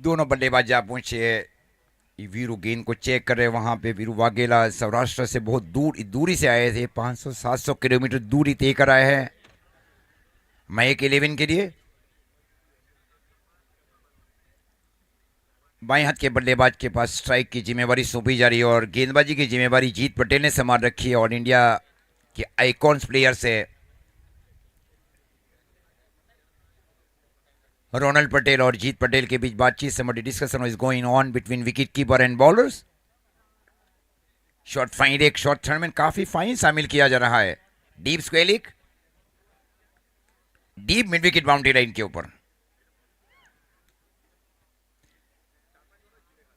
दोनों बल्लेबाज जा पहुंचे। वीरू गेंद को चेक कर रहे वहां पे। वीरू वाघेला सौराष्ट्र से बहुत दूरी से आए थे, 500-700 किलोमीटर दूरी तय कर आए हैं महक 11 के लिए। बाएं हाथ के बल्लेबाज के पास स्ट्राइक की जिम्मेवारी सौंपी जा रही है और गेंदबाजी की जिम्मेवारी जीत पटेल ने संभाल रखी है। और इंडिया के आइकॉन्स प्लेयर से रोनल पटेल और जीत पटेल के बीच बातचीत संबंधी discussion is going on between wicket keeper and bowlers. Short fine, एक शॉर्ट थर्ड में काफी फाइन शामिल किया जा रहा है। Deep square leg, deep mid wicket boundary line के ऊपर।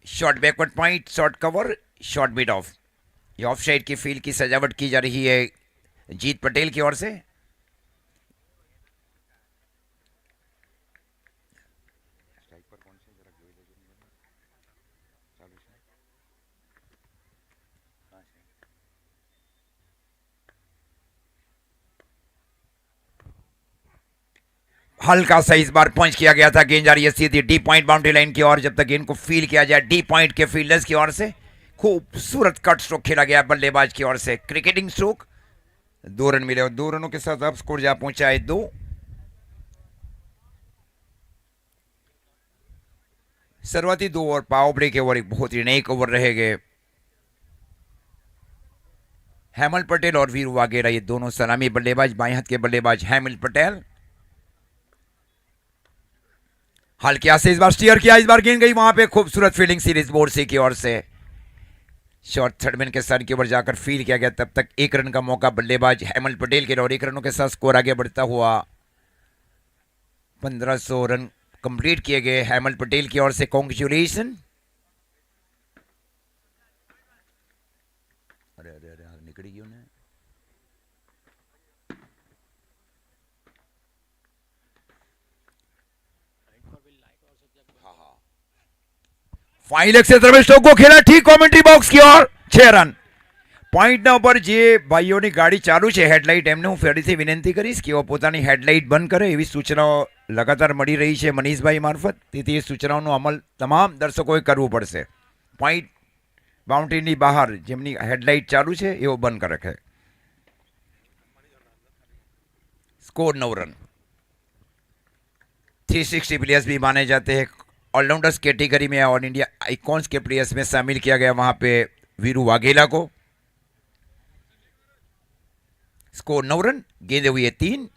Short backward point, short cover, short mid off. ये ऑफ साइड की फील्ड की सजावट की जा रही है जीत पटेल की ओर से। हल्का सा इस बार पंच किया गया था। गेंद जा रही है सीधी डी पॉइंट बाउंड्री लाइन की ओर। जब तक गेंद को फील किया जाए डी पॉइंट के फील्डर्स की ओर से, खूबसूरत कट स्ट्रोक खेला गया बल्लेबाज की ओर से, क्रिकेटिंग स्ट्रोक। 2 रन मिले और 2 रनों के साथ अब स्कोर जा पहुंचा है 2। शुरुआती 2 ओवर पावर प्ले के ओवर एक बहुत ही नेक ओवर रहेंगे। हेमल पटेल और वीरू वाघेला ये दोनों सलामी बल्लेबाज। बाएं हाथ के बल्लेबाज हेमल पटेल। हल्के से इस बार स्टीयर किया, इस बार गेंद गई वहां पे। खूबसूरत फील्डिंग सीरीज बोर्ड से की ओर से। शॉर्ट थर्डमैन के सर के ऊपर जाकर फील किया गया। तब तक 1 रन का मौका बल्लेबाज हेमल पटेल के लिए और 1 रनों के साथ स्कोर आगे बढ़ता हुआ 1500 रन कंप्लीट किए गए हेमल पटेल की ओर से। कॉन्ग्रेचुलेशन। अरे अरे अरे निकली क्यों ना। फाइन लेग से तरफ स्टोक को खेला ठीक कमेंट्री बॉक्स की ओर। 6 रन पॉइंट ना पर जे ભાઈઓની ગાડી ચાલુ છે હેડલાઇટ એમને હું ફરીથી વિનંતી કરીશ કે પોતાની હેડલાઇટ બંધ કરે એવી સૂચનાઓ લગાતાર મળી રહી છે મનીષભાઈ મારફત। તેથી એ સૂચનાઓનો અમલ તમામ દર્શકોએ કરવું પડશે। પોઈન્ટ બાઉન્ડ્રીની બહાર જેમની હેડલાઇટ ચાલુ છે એવો બંધ કરી રખે। Score 9 run. 360 प्लेयर्स भी माने जाते हैं। ऑलराउंडर्स कैटेगरी में ऑल इंडिया आइकॉन्स के प्लेयर्स में शामिल किया गया वहां पे वीरू वाघेला को। स्कोर 9 रन, गेंदे हुई है 3।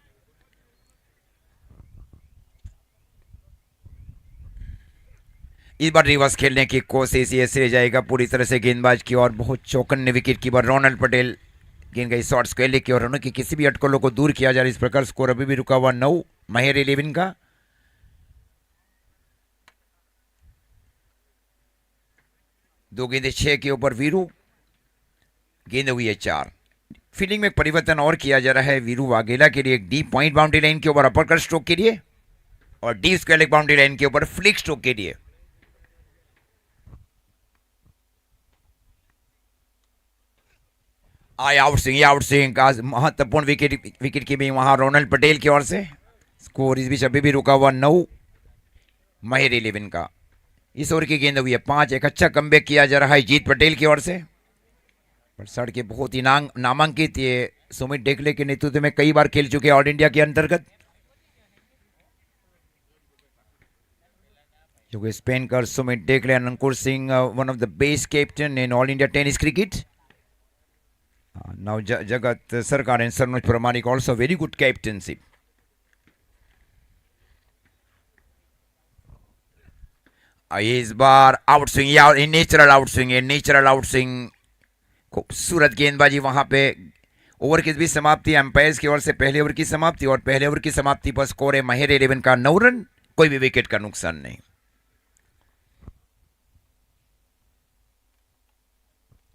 इस बार रिवर्स खेलने की कोशिश ये से जाएगा पूरी तरह से गेंदबाज की और। बहुत चौकन्ने विकेट कीपर रोनल पटेल। गेंद गई शॉर्ट स्क्वेयर की और रनों की किसी भी अटकलों को दूर किया जा रहा है। इस प्रकार स्कोर अभी भी रुका हुआ 9 महक 11 का। दो गेंदे 6 के ऊपर वीरू, गेंद हुई है 4। फील्डिंग में परिवर्तन और किया जा रहा है वीरू वाघेला के लिए। डीप पॉइंट बाउंड्री लाइन के ऊपर अपर कट स्ट्रोक के लिए और डीप स्क्वेयर बाउंड्री लाइन के ऊपर फ्लिक स्ट्रोक के लिए। आउट स्विंग आज महत्वपूर्ण विकेट की भी वहां रोनल पटेल की ओर से। स्कोर इस बीच अभी भी रुका हुआ 9 महक 11 का। इस ओवर की गेंद हुई है 5। एक अच्छा कमबैक किया जा रहा है जीत पटेल की ओर से। पर सड़ के बहुत ही नामांकित ये सुमित डेकले के नेतृत्व में कई बार खेल चुके ऑल इंडिया के अंतर्गत। जो कि स्पेन कर Sumit Dekle and Ankur Singh one of the best captain in all India tennis cricket. Now Jagat Sarkar and Sarnoj Pramanik also very good captaincy. इस बार आउट स्विंग या नेचुरल आउट स्विंग खूबसूरत गेंदबाजी वहां पे। ओवर की भी समाप्ति अंपायर्स की ओर से पहले ओवर की समाप्ति और पहले ओवर की समाप्ति पर स्कोर है महक 11 का 9 रन। कोई भी विकेट का नुकसान नहीं।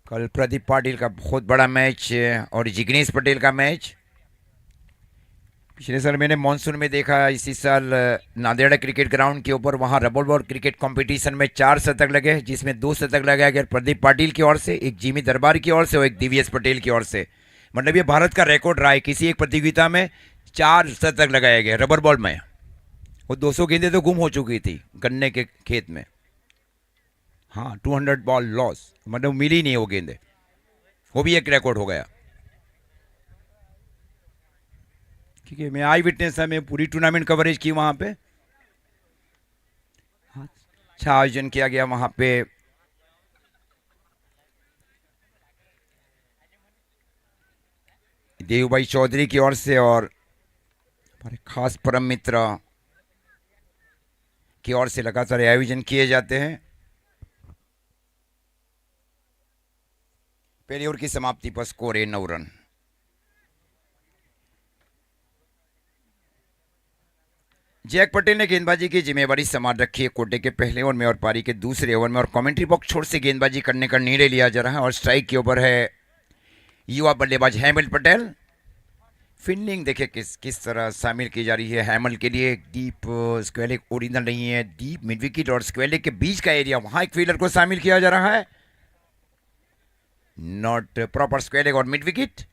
कल प्रदीप पाटिल का बहुत बड़ा मैच और जिग्नेश पटेल का मैच। पिछले साल मैंने मॉनसून में देखा, इसी साल नांदेड़ क्रिकेट ग्राउंड के ऊपर वहां रबल बॉल क्रिकेट कंपटीशन में 4 शतक लगे, जिसमें 2 शतक लगाया गया प्रदीप पाटिल की ओर से, एक जिमी दरबार की ओर से और एक दिव्येश पटेल की ओर से। मतलब ये भारत का रिकॉर्ड रहा है किसी एक प्रतियोगिता में 4 शतक लगाया गया रबर बॉल में। वो 200 गेंदें तो गुम हो चुकी थी गन्ने के खेत में। हाँ, 200 बॉल लॉस, मतलब मिली नहीं वो गेंदें, वो भी एक रिकॉर्ड हो गया। क्योंकि मैं आई विटनेस था, मैं पूरी टूर्नामेंट कवरेज की वहाँ पे। अच्छा आयोजन किया गया वहाँ पे। देव भाई चौधरी की ओर से और हमारे खास परम मित्र की ओर से लगातार आयोजन किए जाते हैं। पहली ओवर की समाप्ति पर स्कोर है 9 रन। जैक पटेल ने गेंदबाजी की जिम्मेवारी संभाल रखी है कोटे के पहले ओवर में और पारी के दूसरे ओवर में, और कमेंट्री बॉक्स छोर से गेंदबाजी करने का निर्णय लिया जा रहा है। और स्ट्राइक के ऊपर है युवा बल्लेबाज हेमल पटेल। फील्डिंग देखिए किस किस तरह शामिल की जा रही है हेमल के लिए। डीप स्क्वेलिक ओरिजिनल नहीं है, डीप मिड विकेट और स्क्वेलिक के बीच का एरिया, वहां एक फील्डर को शामिल किया जा रहा है। नॉट प्रॉपर स्क्वेलिक और मिड विकेट।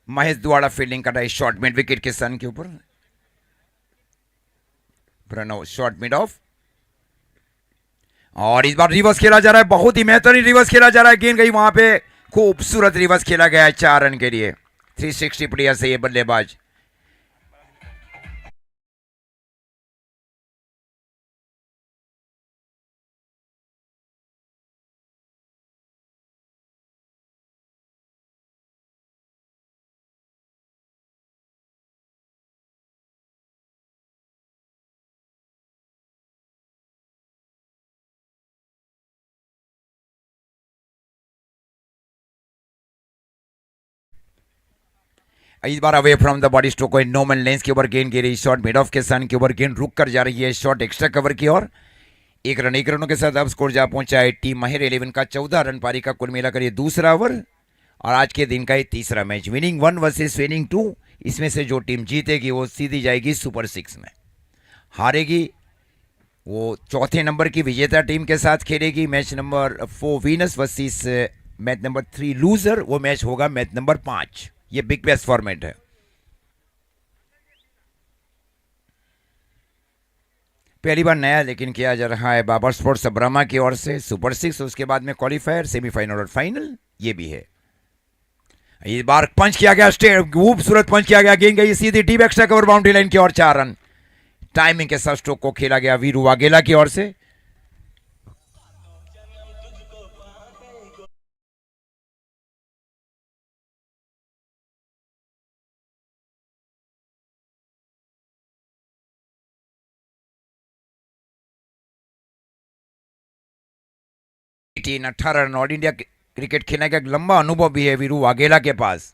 महेश दुआड़ा फील्डिंग कर रहा है शॉर्ट मिड विकेट के सन के ऊपर। प्रणव शॉर्ट मिड ऑफ, और इस बार रिवर्स खेला जा रहा है, बहुत ही बेहतरीन रिवर्स खेला जा रहा है। गेंद गई वहां पे, खूबसूरत रिवर्स खेला गया है 4 रन के लिए। 360 प्लेयर से ये बल्लेबाज। इस बार away from the body stroke, normal length के ऊपर गेंद गिरी, शॉट मिड ऑफ के सन के ऊपर गेंद रुक कर जा रही है, शॉट एक्स्ट्रा कवर की ओर। 1 रनों के साथ अब स्कोर जा पहुंचा है टीम माहिर 11 का 14 रन पारी का कुल मिलाकर ये दूसरा ओवर और आज के दिन का ये तीसरा मैच। विनिंग 1 वर्सेस विनिंग 2, इसमें से जो टीम जीतेगी वो सीधी जाएगी सुपर 6 में, हारेगी वो चौथे नंबर की विजेता टीम के साथ खेलेगी। Match number 4 Venus versus match number 3 loser, वो मैच होगा मैच नंबर 5। ये बिग बैश फॉर्मेट है। पहली बार नया लेकिन किया जा रहा है बाबर स्पोर्ट्स ब्रह्मा की ओर से। सुपर 6, उसके बाद में क्वालिफायर, सेमीफाइनल और फाइनल ये भी है। इस बार पंच किया गया, खूबसूरत पंच किया गया, गेंद गई सीधी deep extra cover boundary line की ओर, 4 रन। टाइमिंग के साथ स्ट्रोक को खेला गया वीरू वाघेला की ओर से। Team 18 run, all India cricket खेलने का एक लंबा अनुभव भी है वीरू वाघेला के पास।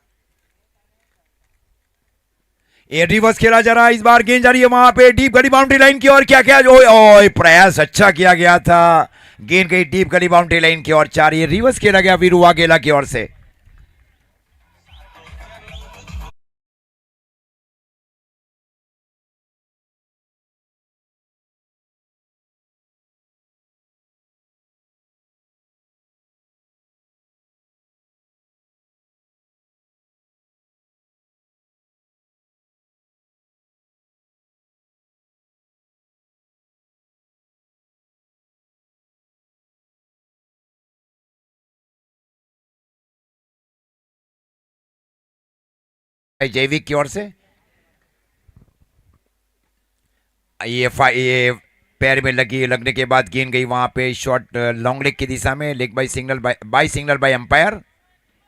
ये रिवर्स खेला जा रहा है, इस बार गेंद जा रही है वहां पे डीप गली बाउंड्री लाइन की ओर। क्या क्या ओए प्रयास अच्छा किया गया था, गेंद गई डीप गली बाउंड्री लाइन की ओर, 4। ये रिवर्स खेला गया वीरू वाघेला की ओर से। जैविक की ओर से ये पैर में लगने के बाद गेंद गई वहां पे शॉट लॉन्ग लेग की दिशा में, leg bye signal bye umpire.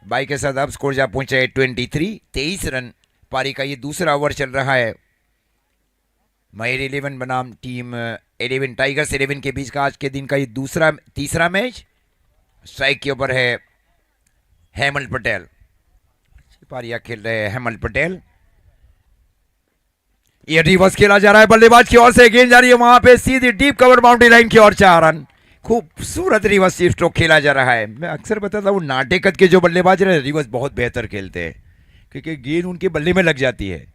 By के साथ अब स्कोर जा पहुंचा है 23 रन पारी का ये दूसरा ओवर चल रहा है। माहिर 11 बनाम टीम 11 टाइगर्स 11 के बीच का आज के दिन का ये तीसरा मैच। स्ट्राइक के ऊपर है हेमल पटेल, पारियां खेल रहे हैं हेमल पटेल। ये रिवर्स खेला जा रहा है बल्लेबाज की ओर से, गेंद जा रही है वहां पे सीधी डीप कवर बाउंड्री लाइन की ओर, 4 रन। खूबसूरत रिवर्स स्ट्रोक खेला जा रहा है। मैं अक्सर बताता हूँ नाटेकत के जो बल्लेबाज रहे रिवर्स बहुत बेहतर खेलते हैं क्योंकि गेंद उनके बल्ले में लग जाती है।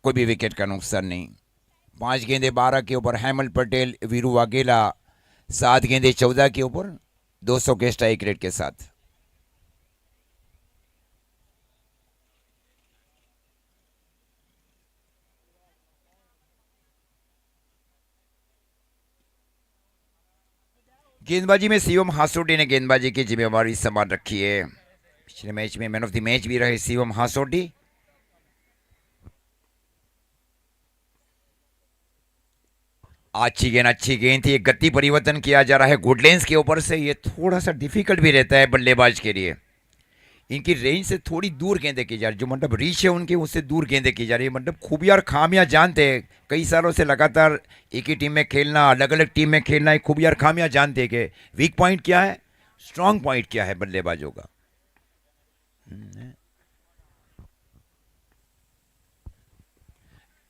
कोई भी विकेट का नुकसान नहीं। 5 गेंदे 12 के ऊपर हेमल पटेल, वीरू वाघेला 7 गेंदे 14 के ऊपर 200 के स्ट्राइक रेट के साथ। गेंदबाजी में शिवम हासोटी ने गेंदबाजी की जिम्मेवारी संभाल रखी है। पिछले मैच में मैन ऑफ द मैच भी रहे शिवम हासोटी। अच्छी गेंद थी। गति परिवर्तन किया जा रहा है गुडलेंस के ऊपर से। ये थोड़ा सा डिफिकल्ट भी रहता है बल्लेबाज के लिए। इनकी रेंज से थोड़ी दूर गेंदें की जा रही, जो मतलब रीच है उनके उससे दूर गेंदें की जा रही है। मतलब खूबियां और खामियां जानते हैं, कई सालों से लगातार एक ही टीम में खेलना, अलग अलग टीम में खेलना, एक खूबियां और खामियां जानते हैं कि वीक पॉइंट क्या है, स्ट्रांग पॉइंट क्या है बल्लेबाजों का।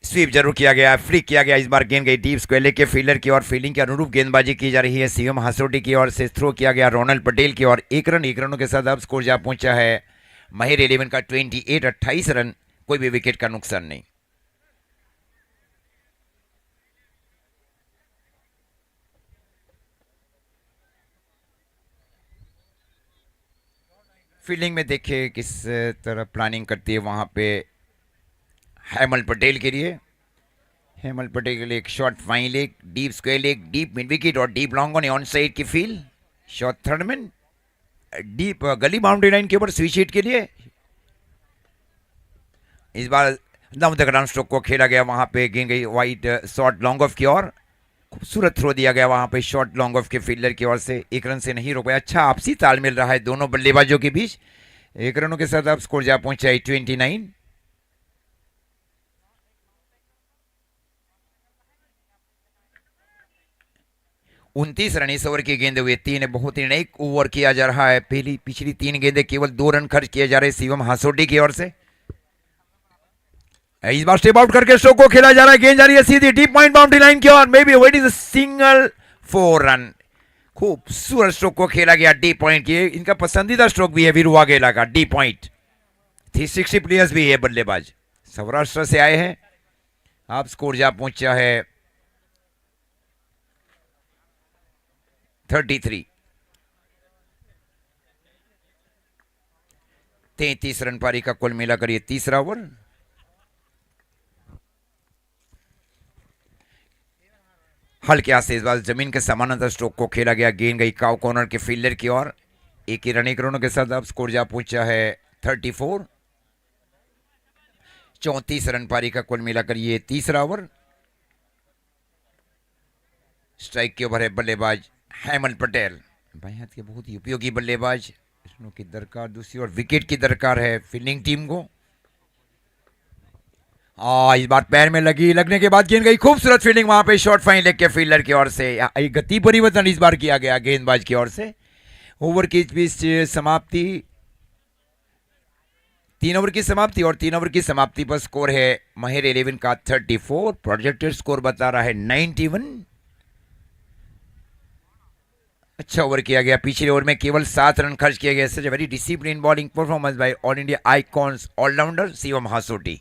स्वीप जरूर किया गया, फ्लिक किया गया। इस बार गेंद गई डीप स्क्वायर लेग के फील्डर की और फील्डिंग के अनुरूप गेंदबाजी की जा रही है शिवम हासोटी की ओर से। थ्रो किया गया रोनल पटेल की ओर। एक रनों के साथ अब स्कोर जा पहुंचा है महिर 11 का 28 रन। कोई भी विकेट का नुकसान नहीं। फील्डिंग में देखिए किस तरह प्लानिंग करती है वहां पे हेमल पटेल के लिए। हेमल पटेल के लिए एक shot fine leg, deep square leg, deep mid wicket और डीप लॉन्ग ऑन साइड की field. Shot third man deep गली बाउंड्री लाइन के ऊपर स्विच हिट के लिए। इस बार डाउन द ग्राउंड स्ट्रोक को खेला गया, वहां पे गेंद गई वाइट शॉट लॉन्ग ऑफ की ओर। खूबसूरत थ्रो दिया गया वहां पे शॉट लॉन्ग ऑफ के फील्डर की ओर से। एक रन से नहीं रोक पाया। अच्छा आपसी तालमेल रहा है दोनों बल्लेबाजों के बीच। 1 रनों के साथ अब स्कोर जा पहुंचा है 29। 29 रन इस ओवर की गेंदे हुए। 3 बहुत ही नई ओवर किया जा रहा है। पिछली 3 गेंदे केवल 2 रन खर्च किए जा रहे शिवम हासोटी की ओर से। इस बार स्टेप आउट करके स्ट्रोक को खेला जा रहा है। गेंद जा रही है सीधी डीप पॉइंट बाउंड्री लाइन की ओर। May be wait is single 4 run. खूबसूरत स्ट्रोक को खेला गया डीप पॉइंट की। इनका पसंदीदा स्ट्रोक भी है वीरू वाघेला का डीप पॉइंट। 360 प्लेयर्स भी है बल्लेबाज, सौराष्ट्र से आए हैं। आप स्कोर जा पहुंचा है 33। 33 रन पारी का कुल मिलाकर ये तीसरा ओवर। हल्के हाथ से इस बार जमीन के समानांतर स्ट्रोक को खेला गया। गेंद गई काउ कॉर्नर के फील्डर की ओर। एक ही रन 1 रनों के साथ अब स्कोर जा पहुंचा है 34। 34 रन पारी का कुल मिलाकर ये तीसरा ओवर। स्ट्राइक के ओवर है बल्लेबाज हेमल पटेल, बाएं हाथ के बहुत ही उपयोगी बल्लेबाज। रनों की दरकार, दूसरी ओर विकेट की दरकार है फील्डिंग टीम को। इस बार पैर में लगी, लगने के बाद गेंद गई खूबसूरत फील्डिंग वहां पे शॉट फाइन लेग के फील्डर की ओर से। गति परिवर्तन इस बार किया गया गेंदबाज की ओर से। ओवर की पिच समाप्ति, 3 ओवर की समाप्ति और 3 ओवर की समाप्ति पर स्कोर है महिर 11 का 34। प्रोजेक्टेड स्कोर बता रहा है 91। अच्छा ओवर किया गया। पिछले ओवर में केवल 7 रन खर्च किए गए। Such a very discipline bowling performance by all India icons allrounder Shivam Hasoti.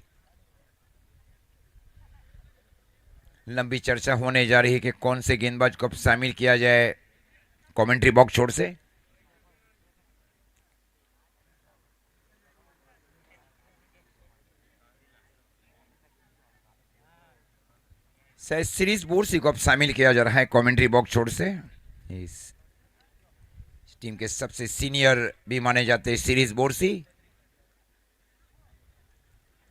लंबी चर्चा होने जा रही है कि कौन से गेंदबाज को अब शामिल किया जाए कमेंट्री बॉक्स छोड़ से। सीरीज बोर्सी को अब शामिल किया जा रहा है कमेंट्री बॉक्स छोड़ से। इस टीम के सबसे सीनियर भी माने जाते हैं सीरीज बोर्सी।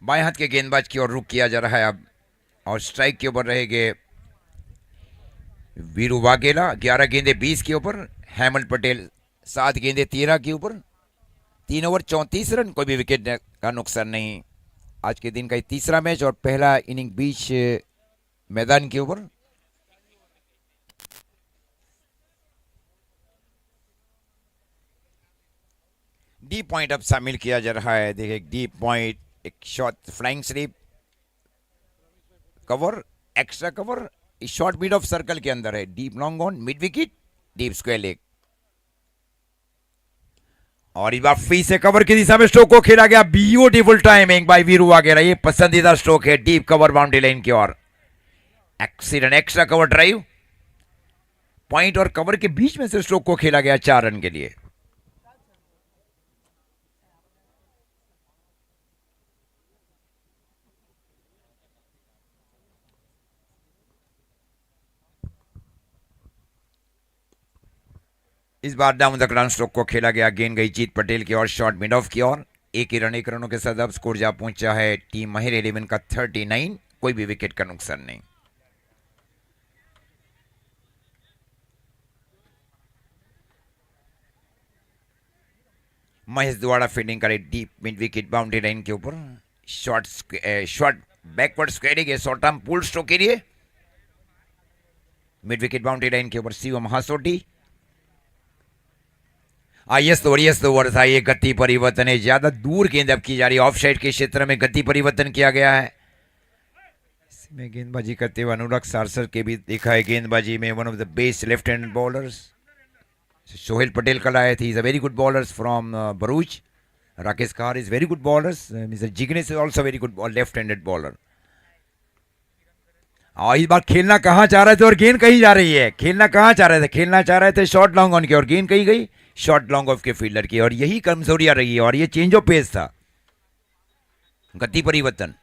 बाएं हाथ के गेंदबाज की ओर रुख किया जा रहा है अब। और स्ट्राइक के ऊपर रहेंगे वीरू वाघेला। 11 गेंदे 20 के ऊपर। हेमल पटेल 7 गेंदे 13 के ऊपर। 3 ओवर 34 रन। कोई भी विकेट का नुकसान नहीं। आज के दिन का तीसरा मैच और पहला इनिंग बीच मैदान के ऊपर। डीप पॉइंट अब शामिल किया जा रहा है। देखिए डीप पॉइंट, एक shot flying slip, cover, extra cover, short mid of circle के अंदर है। Deep long on, mid wicket, deep square leg. और इस बार फ्री से कवर की दिशा में स्ट्रोक को खेला गया, beautiful timing by Viru Vaghela, ये पसंदीदा स्ट्रोक है डीप कवर बाउंड्री लाइन की ओर। Excellent extra cover drive, point और कवर के बीच में से स्ट्रोक को खेला गया 4 रन के लिए। इस बार डाउन द ग्राउंड स्ट्रोक को खेला गया, गेंद गई जीत पटेल की ओर, शॉट मिड ऑफ की ओर। एक ही रन, एक रनों के साथ अब स्कोर जा पहुंचा है टीम महिर 11 का 39, कोई भी विकेट का नुकसान नहीं। महेश द्वारा फील्डिंग करे deep mid wicket boundary line के ऊपर, शॉट बैकवर्ड स्क्वेयरिंग है, शॉर्ट आर्म पुल स्ट्रोक के लिए मिड विकेट बाउंड्री लाइन के ऊपर शिवम हासोटी। यस तो ओवर था, ये गति परिवर्तन है, ज्यादा दूर गेंद अब की जा रही है, ऑफ साइड के क्षेत्र में गति परिवर्तन किया गया है। इसमें गेंदबाजी करते हुए अनुराग सारसर के भी देखा है गेंदबाजी में, one of the best left hand bowlers. Sohail Patel कल आए थे, is a very good bowlers from Bharuch. Rakesh car is very good bowlers, mister Jignesh is also very good left handed bowler. और इस बार खेलना कहाँ चाह रहे थे और गेंद कहीं जा रही है, खेलना कहाँ चाह रहे थे, खेलना चाह रहे थे शॉर्ट लॉन्ग ऑन की और गेंद कहीं गई शॉर्ट लॉन्ग ऑफ के फील्डर की, और यही कमजोरियां रही है, और ये चेंज ऑफ पेस था, गति परिवर्तन।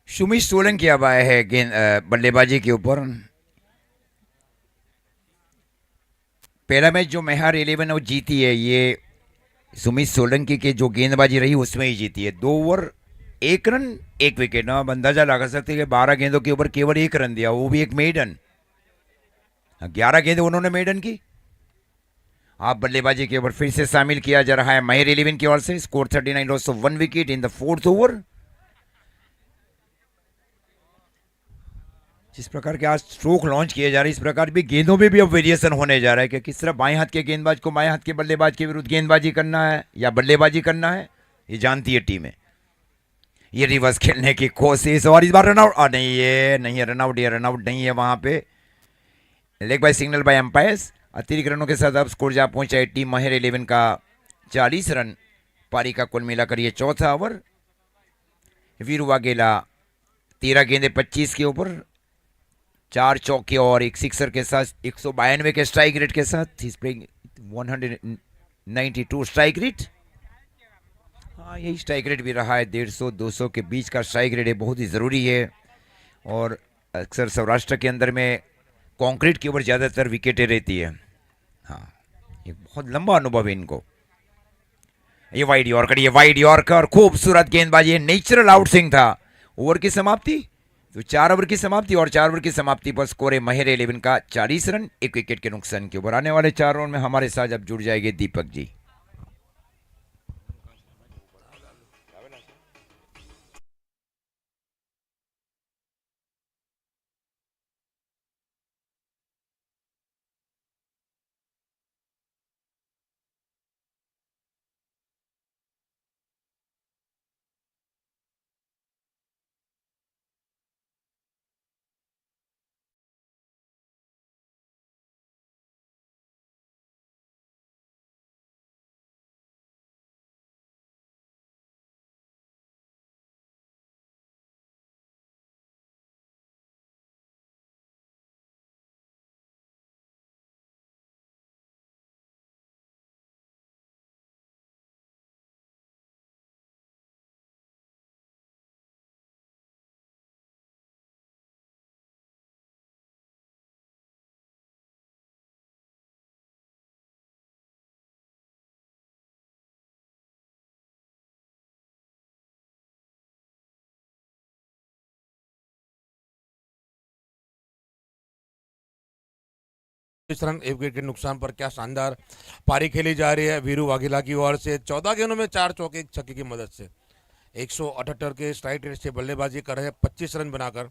सुमित सोलंकी अब आए हैं गेंद बल्लेबाजी के ऊपर। पहला मैच जो मेहर 11 वो जीती है, ये सुमित सोलंकी के जो गेंदबाजी रही उसमें ही जीती है। 2 ओवर 1 रन 1 विकेट, अब अंदाजा लगा सकते हैं कि 12 गेंदों के ऊपर केवल 1 रन दिया, वो भी एक मेडन। 11 गेंदें उन्होंने मेडन की। आप बल्लेबाजी के ऊपर फिर से शामिल किया जा रहा है महिर 11 की ओर से, score 39, loss of 1 wicket in the 4th over. जिस प्रकार के आज स्ट्रोक लॉन्च किए जा रहे हैं, इस प्रकार भी गेंदों में भी अब वेरिएशन होने जा रहा है कि किस तरह बाएं हाथ के गेंदबाज को बाएं हाथ के बल्लेबाज के विरुद्ध गेंदबाजी करना है या बल्लेबाजी करना है, ये जानती है टीमें। ये रिवर्स खेलने की कोशिश, और इस बार रनआउट नहीं, ये नहीं है रनआउट, ये रनआउट नहीं है, वहां पे leg bye signal by umpires. अतिरिक्त रनों के साथ अब स्कोर जा पहुंचा है टीम महिर 11 का 40 रन। पारी का कुल मिलाकर ये चौथा ओवर। वीरू वाघेला 13 गेंदे 25 के ऊपर, 4 चौके और 1 सिक्सर के साथ 192 के स्ट्राइक रेट के साथ 192 स्ट्राइक रेट। हाँ, यही स्ट्राइक रेट भी रहा है, 150-200 के बीच का स्ट्राइक रेट है, बहुत ही ज़रूरी है। और अक्सर सौराष्ट्र के अंदर में कंक्रीट के ऊपर ज़्यादातर विकेटें रहती है। हाँ, ये बहुत लंबा अनुभव है इनको। ये वाइड यॉर्कर, ये वाइड यॉर्कर, खूबसूरत गेंदबाजी, ये नेचुरल आउट स्विंग था। ओवर की समाप्ति तो 4 ओवर की समाप्ति, और 4 ओवर की समाप्ति पर स्कोर है महिर 11 का 40 रन 1 विकेट के नुकसान के ऊपर। आने वाले 4 ओवर में हमारे साथ अब जुड़ जाएंगे दीपक जी। इस रन एक विकेट के नुकसान पर क्या शानदार पारी खेली जा रही है वीरू वाघेला की ओर से। 14 गेंदों में 4 चौके 1 छक्के की मदद से 178 के स्ट्राइक रेट से बल्लेबाजी कर रहे 25 रन बनाकर।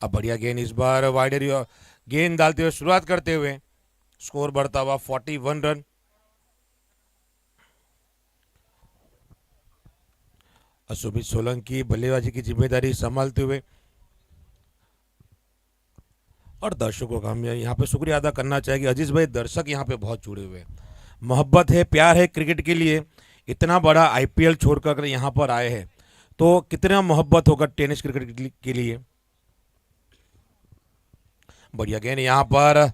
अब बढ़िया गेंद इस बार वाइड एरिया गेंद डालते हुए शुरुआत करते हुए स्कोर बढ़ता हुआ 41 रन। सुमित सोलंकी बल्लेबाजी की जिम्मेदारी संभालते हुए और दर्शकों का हम यहाँ पे शुक्रिया अदा करना चाहेंगे। अजीज भाई, दर्शक यहाँ पे बहुत जुड़े हुए हैं, मोहब्बत है, प्यार है क्रिकेट के लिए। इतना बड़ा आईपीएल छोड़कर अगर यहाँ पर आए हैं तो कितना मोहब्बत होगा टेनिस क्रिकेट के लिए। बढ़िया गेंद यहाँ पर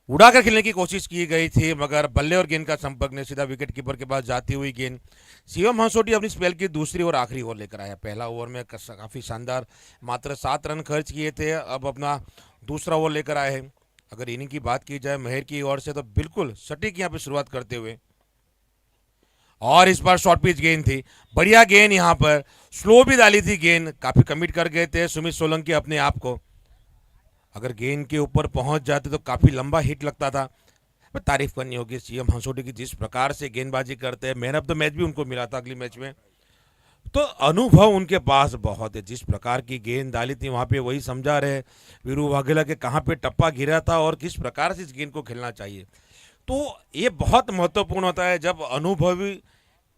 उड़ाकर खेलने की कोशिश की गई थी, मगर बल्ले और गेंद का संपर्क ने सीधा विकेट कीपर के पास जाती हुई गेंद। शिवम हंसोटी अपनी स्पेल की दूसरी और आखिरी ओवर लेकर आया। पहला ओवर में काफी शानदार मात्र 7 रन खर्च किए थे, अब अपना दूसरा ओवर लेकर आए हैं। अगर इनिंग की बात की जाए मेहर की ओर से तो बिल्कुल सटीक यहाँ पे शुरुआत करते हुए, और इस बार शॉर्ट पिच गेंद थी। बढ़िया गेंद यहाँ पर स्लो भी डाली थी गेंद, काफी कमिट कर गए थे सुमित सोलंकी अपने आप को। अगर गेंद के ऊपर पहुंच जाते तो काफी लंबा हिट लगता था। पर तारीफ करनी होगी सीएम हंसोटी की, जिस प्रकार से गेंदबाजी करते हैं। मैन ऑफ द मैच भी उनको मिला था अगली मैच में, तो अनुभव उनके पास बहुत है। जिस प्रकार की गेंद डाली थी वहां पे वही समझा रहे वीरू वाघेला के कहाँ पे टप्पा गिरा था और किस प्रकार से इस गेंद को खेलना चाहिए। तो ये बहुत महत्वपूर्ण होता है जब अनुभवी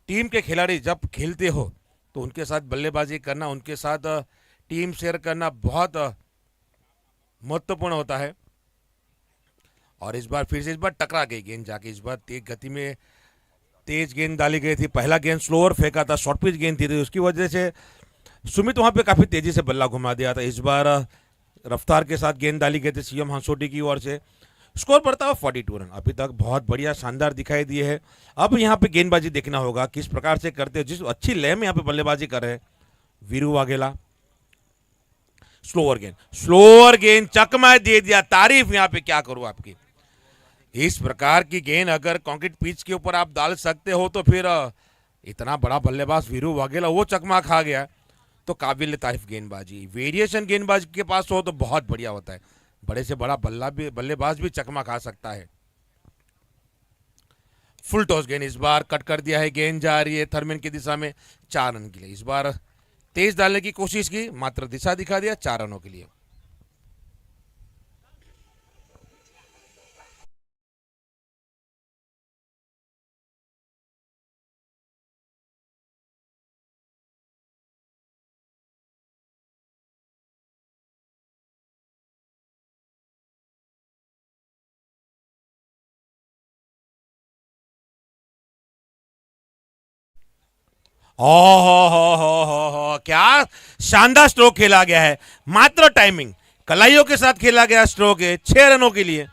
टीम के खिलाड़ी जब खेलते हो तो उनके साथ बल्लेबाजी करना, उनके साथ टीम शेयर करना बहुत महत्वपूर्ण होता है। और इस बार फिर से टकरा गई गेंद जाके, इस बार तेज गति में तेज गेंद डाली गई थी। पहला गेंद स्लोअर फेंका था, शॉर्ट पिच गेंद थी, तो उसकी वजह से सुमित वहां पे काफी तेजी से बल्ला घुमा दिया था। इस बार रफ्तार के साथ गेंद डाली गई थी सीएम हंसोटी की ओर से। स्कोर पड़ता है 42 रन। अभी तक बहुत बढ़िया शानदार दिखाई दिए है। अब यहाँ पे गेंदबाजी देखना होगा किस प्रकार से करते हैं, जिस अच्छी लय में यहाँ पे बल्लेबाजी कर रहे हैं वीरू वाघेला। स्लोअर गेंद चकमा दे दिया। तारीफ यहाँ पे क्या करूं आपकी। इस प्रकार की गेंद अगर कंक्रीट पिच के ऊपर आप डाल सकते हो तो फिर इतना बड़ा बल्लेबाज वीरू वाघेला वो चकमा खा गया, तो काबिल तारीफ गेंदबाजी। वेरिएशन गेंदबाज के पास हो तो बहुत बढ़िया होता है, बड़े से बड़ा बल्लेबाज भी चकमा खा सकता है। फुल टॉस गेंद इस बार कट कर दिया है, गेंद जा रही है थर्मेन की दिशा में 4 रन के लिए। इस बार तेज डालने की कोशिश की, मात्र दिशा दिखा दिया 4 रनों के लिए। हो क्या शानदार स्ट्रोक खेला गया है। मात्र टाइमिंग कलाइयों के साथ खेला गया स्ट्रोक है 6 रनों के लिए।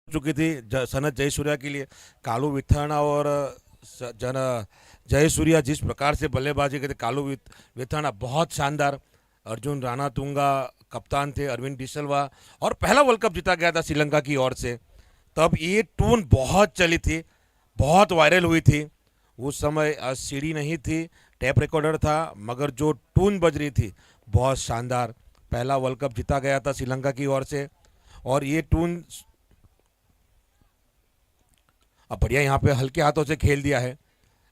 चुकी थी सनत जयसूर्या के लिए। कालू विथाना और जन जयसूर्या जिस प्रकार से बल्लेबाजी करते, कालू विथाना बहुत शानदार, अर्जुन राणा तुंगा कप्तान थे, अरविंद डिसल्वा, और पहला वर्ल्ड कप जीता गया था श्रीलंका की ओर से। तब ये टून बहुत चली थी, बहुत वायरल हुई थी। उस समय सीडी नहीं थी, टैप रिकॉर्डर था, मगर जो टून बज रही थी बहुत शानदार। पहला वर्ल्ड कप जीता गया था श्रीलंका की ओर से, और ये टून अब बढ़िया यहाँ पे हल्के हाथों से खेल दिया है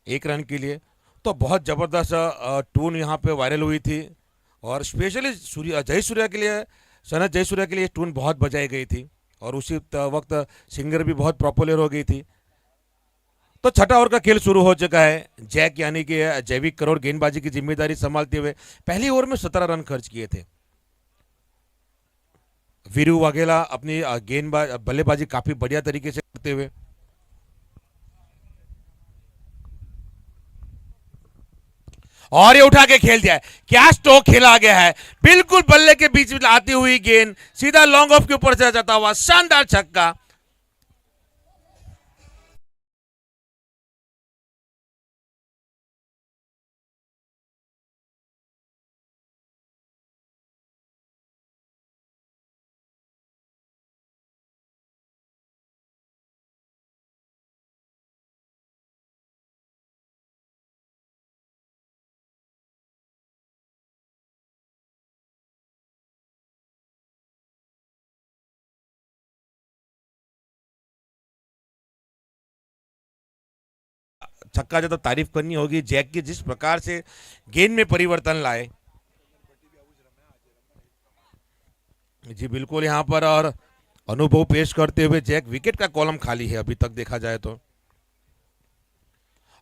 1 रन के लिए। तो बहुत ज़बरदस्त टून यहाँ पे वायरल हुई थी, और स्पेशली जयसूर्या के लिए, सनत जयसूर्या के लिए टून बहुत बजाई गई थी, और उसी वक्त सिंगर भी बहुत पॉपुलर हो गई थी। तो छठा ओवर का खेल शुरू हो चुका है। जैक यानी कि जैविक करोड़ गेंदबाजी की जिम्मेदारी संभालते हुए पहली ओवर में 17 रन खर्च किए थे। वीरू वाघेला अपनी गेंदबाज बल्लेबाजी काफी बढ़िया तरीके से करते हुए और ये उठा के खेल दिया है। क्या स्ट्रोक खेला गया है, बिल्कुल बल्ले के बीच में आती हुई गेंद सीधा लॉन्ग ऑफ के ऊपर चला जाता हुआ शानदार छक्का। छक्का जो तो तारीफ करनी होगी जैक की, जिस प्रकार से गेंद में परिवर्तन लाए। जी बिल्कुल, यहां पर और अनुभव पेश करते हुए जैक, विकेट का कॉलम खाली है अभी तक देखा जाए तो।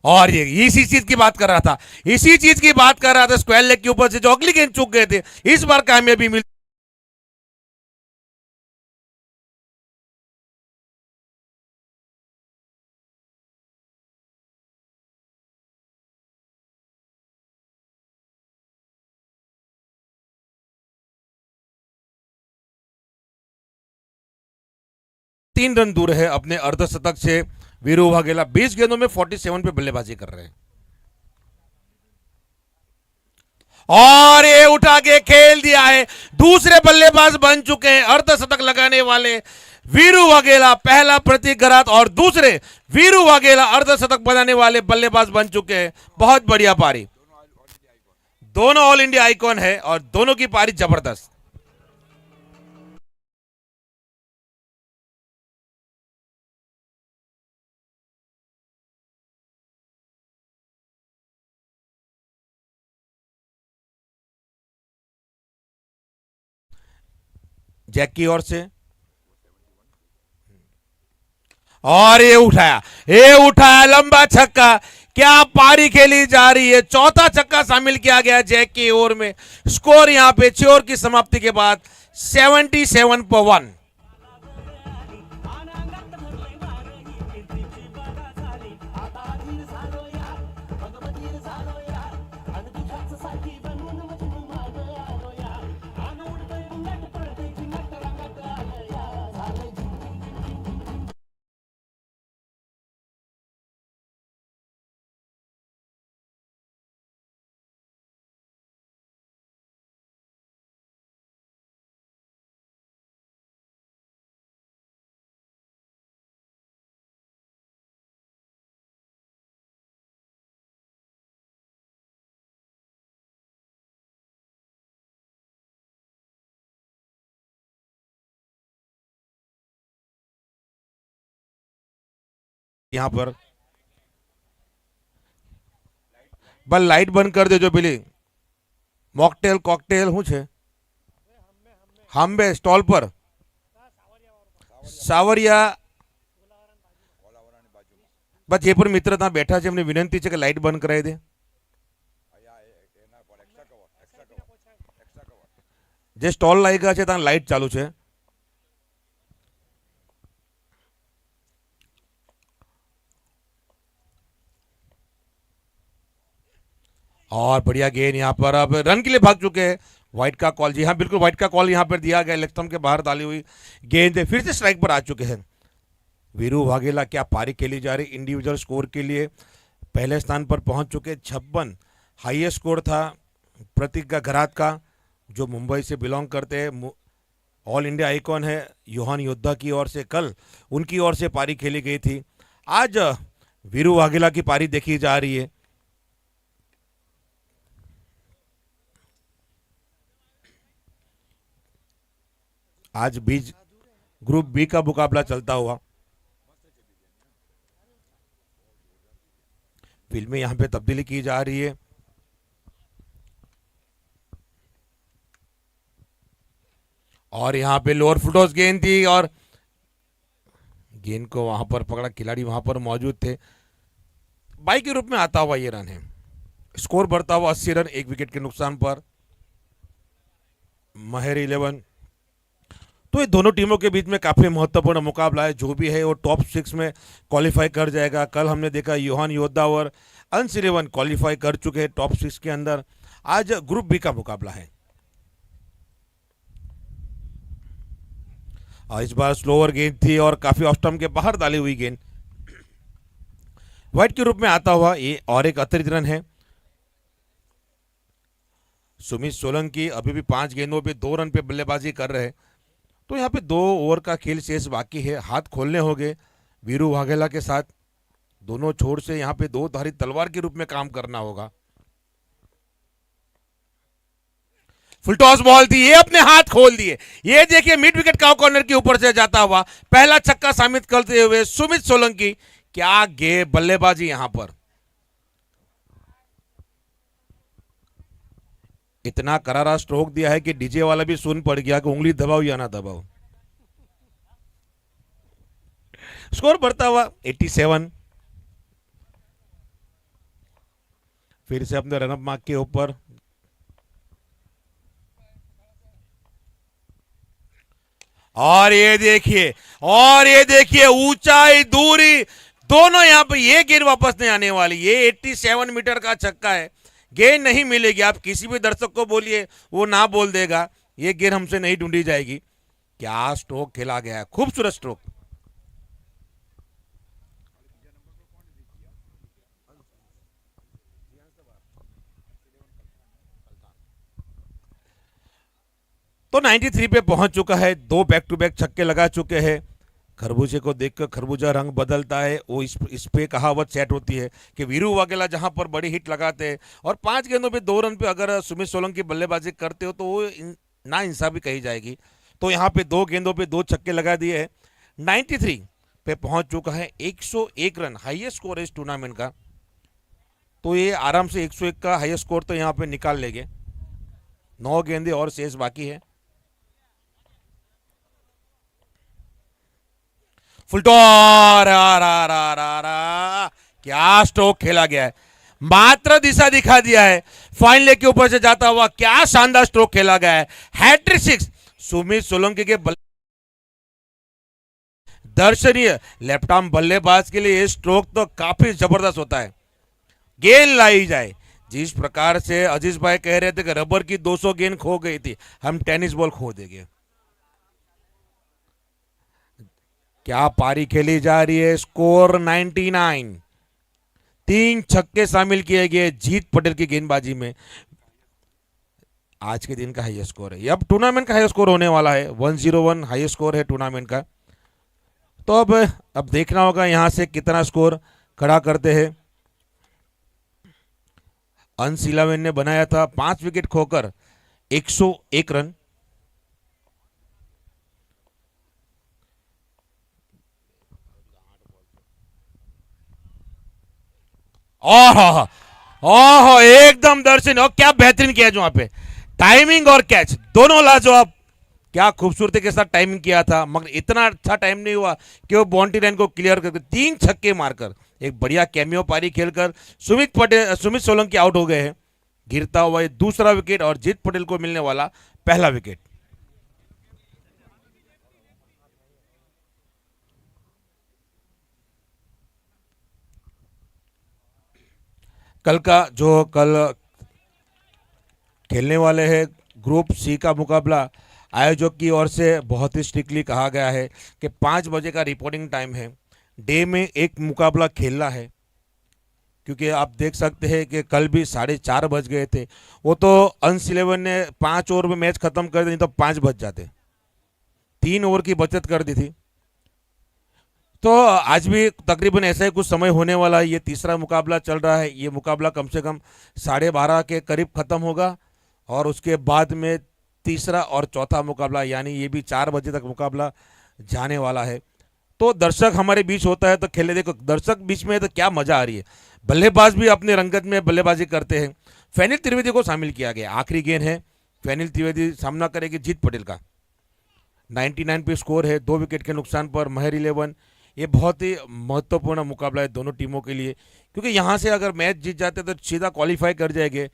और ये इसी चीज की बात कर रहा था, इसी चीज की बात कर रहा था, स्क्वायर लेग के ऊपर से जो अगली गेंद चूक गए थे, इस बार कामयाबी मिली। तीन रन दूर है अपने अर्धशतक से वीरू वाघेला। 20 गेंदों में 47 पे बल्लेबाजी कर रहे हैं और ये उठा के खेल दिया है। दूसरे बल्लेबाज बन चुके हैं अर्धशतक लगाने वाले वीरू वाघेला, पहला प्रतीक गरात और दूसरे वीरू वाघेला अर्धशतक बनाने वाले बल्लेबाज बन चुके हैं। बहुत बढ़िया पारी, दोनों ऑल इंडिया आइकॉन है और दोनों की पारी जबरदस्त। जैक की ओर से और ये उठाया लंबा छक्का। क्या पारी खेली जा रही है, चौथा छक्का शामिल किया गया जैक की ओर में। स्कोर यहां पे 6 ओवर की समाप्ति के बाद 77 पर 1। यहां पर बल लाइट बंद कर दे जो बिली मॉकटेल कॉकटेल हूँ छे हाम्बे स्टॉल पर સાવરિયા બસ જે પણ મિત્ર ત્યાં બેઠા છે એમને વિનંતી છે કે લાઇટ બંધ કરાવી દે। જે સ્ટોલ લાગ્યા છે ત્યાં લાઇટ ચાલુ છે। और बढ़िया गेंद यहाँ पर अब रन के लिए भाग चुके हैं। व्हाइट का कॉल, जी हाँ बिल्कुल व्हाइट का कॉल यहाँ पर दिया गया। लेग स्टंप के बाहर डाली हुई गेंद फिर से स्ट्राइक पर आ चुके हैं। वीरू वाघेला क्या पारी खेली जा रही। इंडिविजुअल स्कोर के लिए पहले स्थान पर पहुंच चुके। 56 हाईएस्ट स्कोर था प्रतीक गरात का, जो मुंबई से बिलोंग करते हैं, ऑल इंडिया आइकॉन है। योहान योद्धा की ओर से कल उनकी ओर से पारी खेली गई थी। आज वीरू वाघेला की पारी देखी जा रही है। आज बीच ग्रुप बी का मुकाबला चलता हुआ। फिल्में यहां पे तब्दीली की जा रही है। और यहां पे लोअर फुटोस गेंद थी और गेंद को वहां पर पकड़ा, खिलाड़ी वहां पर मौजूद थे। बाई के रूप में आता हुआ ये रन है। स्कोर बढ़ता हुआ 80 रन 1 विकेट के नुकसान पर। महर 11। तो ये दोनों टीमों के बीच में काफी महत्वपूर्ण मुकाबला है। जो भी है वो टॉप 6 में क्वालिफाई कर जाएगा। कल हमने देखा योहान योद्धा और अंश 11 क्वालिफाई कर चुके हैं टॉप 6 के अंदर। आज ग्रुप बी का मुकाबला है। इस बार स्लोअर गेंद थी और काफी ऑफ स्टंप के बाहर डाली हुई गेंद। वाइट के रूप में आता हुआ ये और एक अतिरिक्त रन है। सुमित सोलंकी अभी भी 5 गेंदों पे 2 रन पे बल्लेबाजी कर रहे हैं। तो यहाँ पे 2 ओवर का खेल शेष बाकी है। हाथ खोलने होंगे वीरू वाघेला के साथ। दोनों छोर से यहाँ पे 2 धारी तलवार के रूप में काम करना होगा। फुल टॉस बॉल थी, ये अपने हाथ खोल दिए। ये देखिए मिड विकेट का कॉर्नर के ऊपर से जाता हुआ पहला छक्का शामिल करते हुए सुमित सोलंकी। क्या गे बल्लेबाजी यहां पर। इतना करारा स्ट्रोक दिया है कि डीजे वाला भी सुन पड़ गया कि उंगली दबाओ या ना दबाओ। स्कोर बढ़ता हुआ 87। फिर से अपने रनअप मार्क के ऊपर। और ये देखिए ऊंचाई दूरी दोनों यहां पे। ये गेंद वापस नहीं आने वाली। ये 87 मीटर का छक्का है। गेंद नहीं मिलेगी। आप किसी भी दर्शक को बोलिए वो ना बोल देगा ये गेंद हमसे नहीं ढूंढी जाएगी। क्या स्ट्रोक खेला गया है, खूबसूरत स्ट्रोक। तो 93 पे पहुंच चुका है। 2 बैक टू बैक छक्के लगा चुके हैं। खरबूजे को देखकर खरबूजा रंग बदलता है। वो इस पे कहावत सेट होती है कि वीरू वाघेला जहां पर बड़ी हिट लगाते हैं और 5 गेंदों पे 2 रन पे अगर सुमित सोलंकी बल्लेबाजी करते हो तो वो ना इंसाफी कही जाएगी। तो यहाँ पे 2 गेंदों पे 2 छक्के लगा दिए हैं। 93 पे पहुंच चुका है। 101 रन हाईएस्ट स्कोर है इस टूर्नामेंट का। तो ये आराम से 101 का हाईएस्ट स्कोर तो यहाँ पे निकाल लेंगे। 9 गेंदे और शेष बाकी है। फुलटॉर क्या स्ट्रोक खेला गया है। मात्र दिशा दिखा दिया है। फाइन लेग के ऊपर से जाता हुआ क्या शानदार स्ट्रोक खेला गया है। हैट्रिक 6 सुमित सोलंकी के दर्शनीय लेफ्ट आर्म बल्लेबाज के लिए ये स्ट्रोक तो काफी जबरदस्त होता है। गेंद लाई जाए। जिस प्रकार से अजीज भाई कह रहे थे कि रबर की 200 गेंद खो गई थी, हम टेनिस बॉल खो देंगे। क्या पारी खेली जा रही है। स्कोर 99। 3 छक्के शामिल किए गए जीत पटेल की गेंदबाजी में। आज के दिन का हाईएस्ट स्कोर है। अब टूर्नामेंट का हाईएस्ट स्कोर होने वाला है। 101 हाईएस्ट स्कोर है टूर्नामेंट का। तो अब देखना होगा यहां से कितना स्कोर खड़ा करते हैं। अंश 11 ने बनाया था 5 विकेट खोकर 101 रन। ओह एकदम दर्शन। और क्या बेहतरीन किया जो वहां पे टाइमिंग और कैच दोनों लाजवाब। क्या खूबसूरती के साथ टाइमिंग किया था, मगर इतना अच्छा टाइम नहीं हुआ कि वो बाउंड्री लाइन को क्लियर करके 3 छक्के मारकर एक बढ़िया कैमियो पारी खेलकर सुमित सोलंकी आउट हो गए हैं। गिरता हुआ ये दूसरा विकेट और जीत पटेल को मिलने वाला पहला विकेट। कल खेलने वाले हैं ग्रुप सी का मुकाबला। आयोजक की ओर से बहुत ही स्ट्रिक्टली कहा गया है कि 5 बजे का रिपोर्टिंग टाइम है। डे में एक मुकाबला खेलना है, क्योंकि आप देख सकते हैं कि कल भी 4:30 बज गए थे। वो तो अंश 11 ने 5 ओवर में मैच खत्म कर दिया, नहीं तो 5 बज जाते। 3 ओवर की बचत कर दी थी। तो आज भी तकरीबन ऐसा ही कुछ समय होने वाला है। ये तीसरा मुकाबला चल रहा है। ये मुकाबला कम से कम 12:30 के करीब खत्म होगा और उसके बाद में तीसरा और चौथा मुकाबला, यानी ये भी 4 बजे तक मुकाबला जाने वाला है। तो दर्शक हमारे बीच होता है तो खेले। देखो दर्शक बीच में है तो क्या मजा आ रही है। बल्लेबाज भी अपने रंगत में बल्लेबाजी करते हैं। फैनिल त्रिवेदी को शामिल किया गया। आखिरी गेंद है। फैनिल त्रिवेदी सामना करेगी जीत पटेल का। 99 पे स्कोर है। 2 विकेट के नुकसान पर महर 11 ये बहुत ही महत्वपूर्ण मुकाबला है दोनों टीमों के लिए, क्योंकि यहाँ से अगर मैच जीत जाते तो सीधा क्वालिफाई कर जाएंगे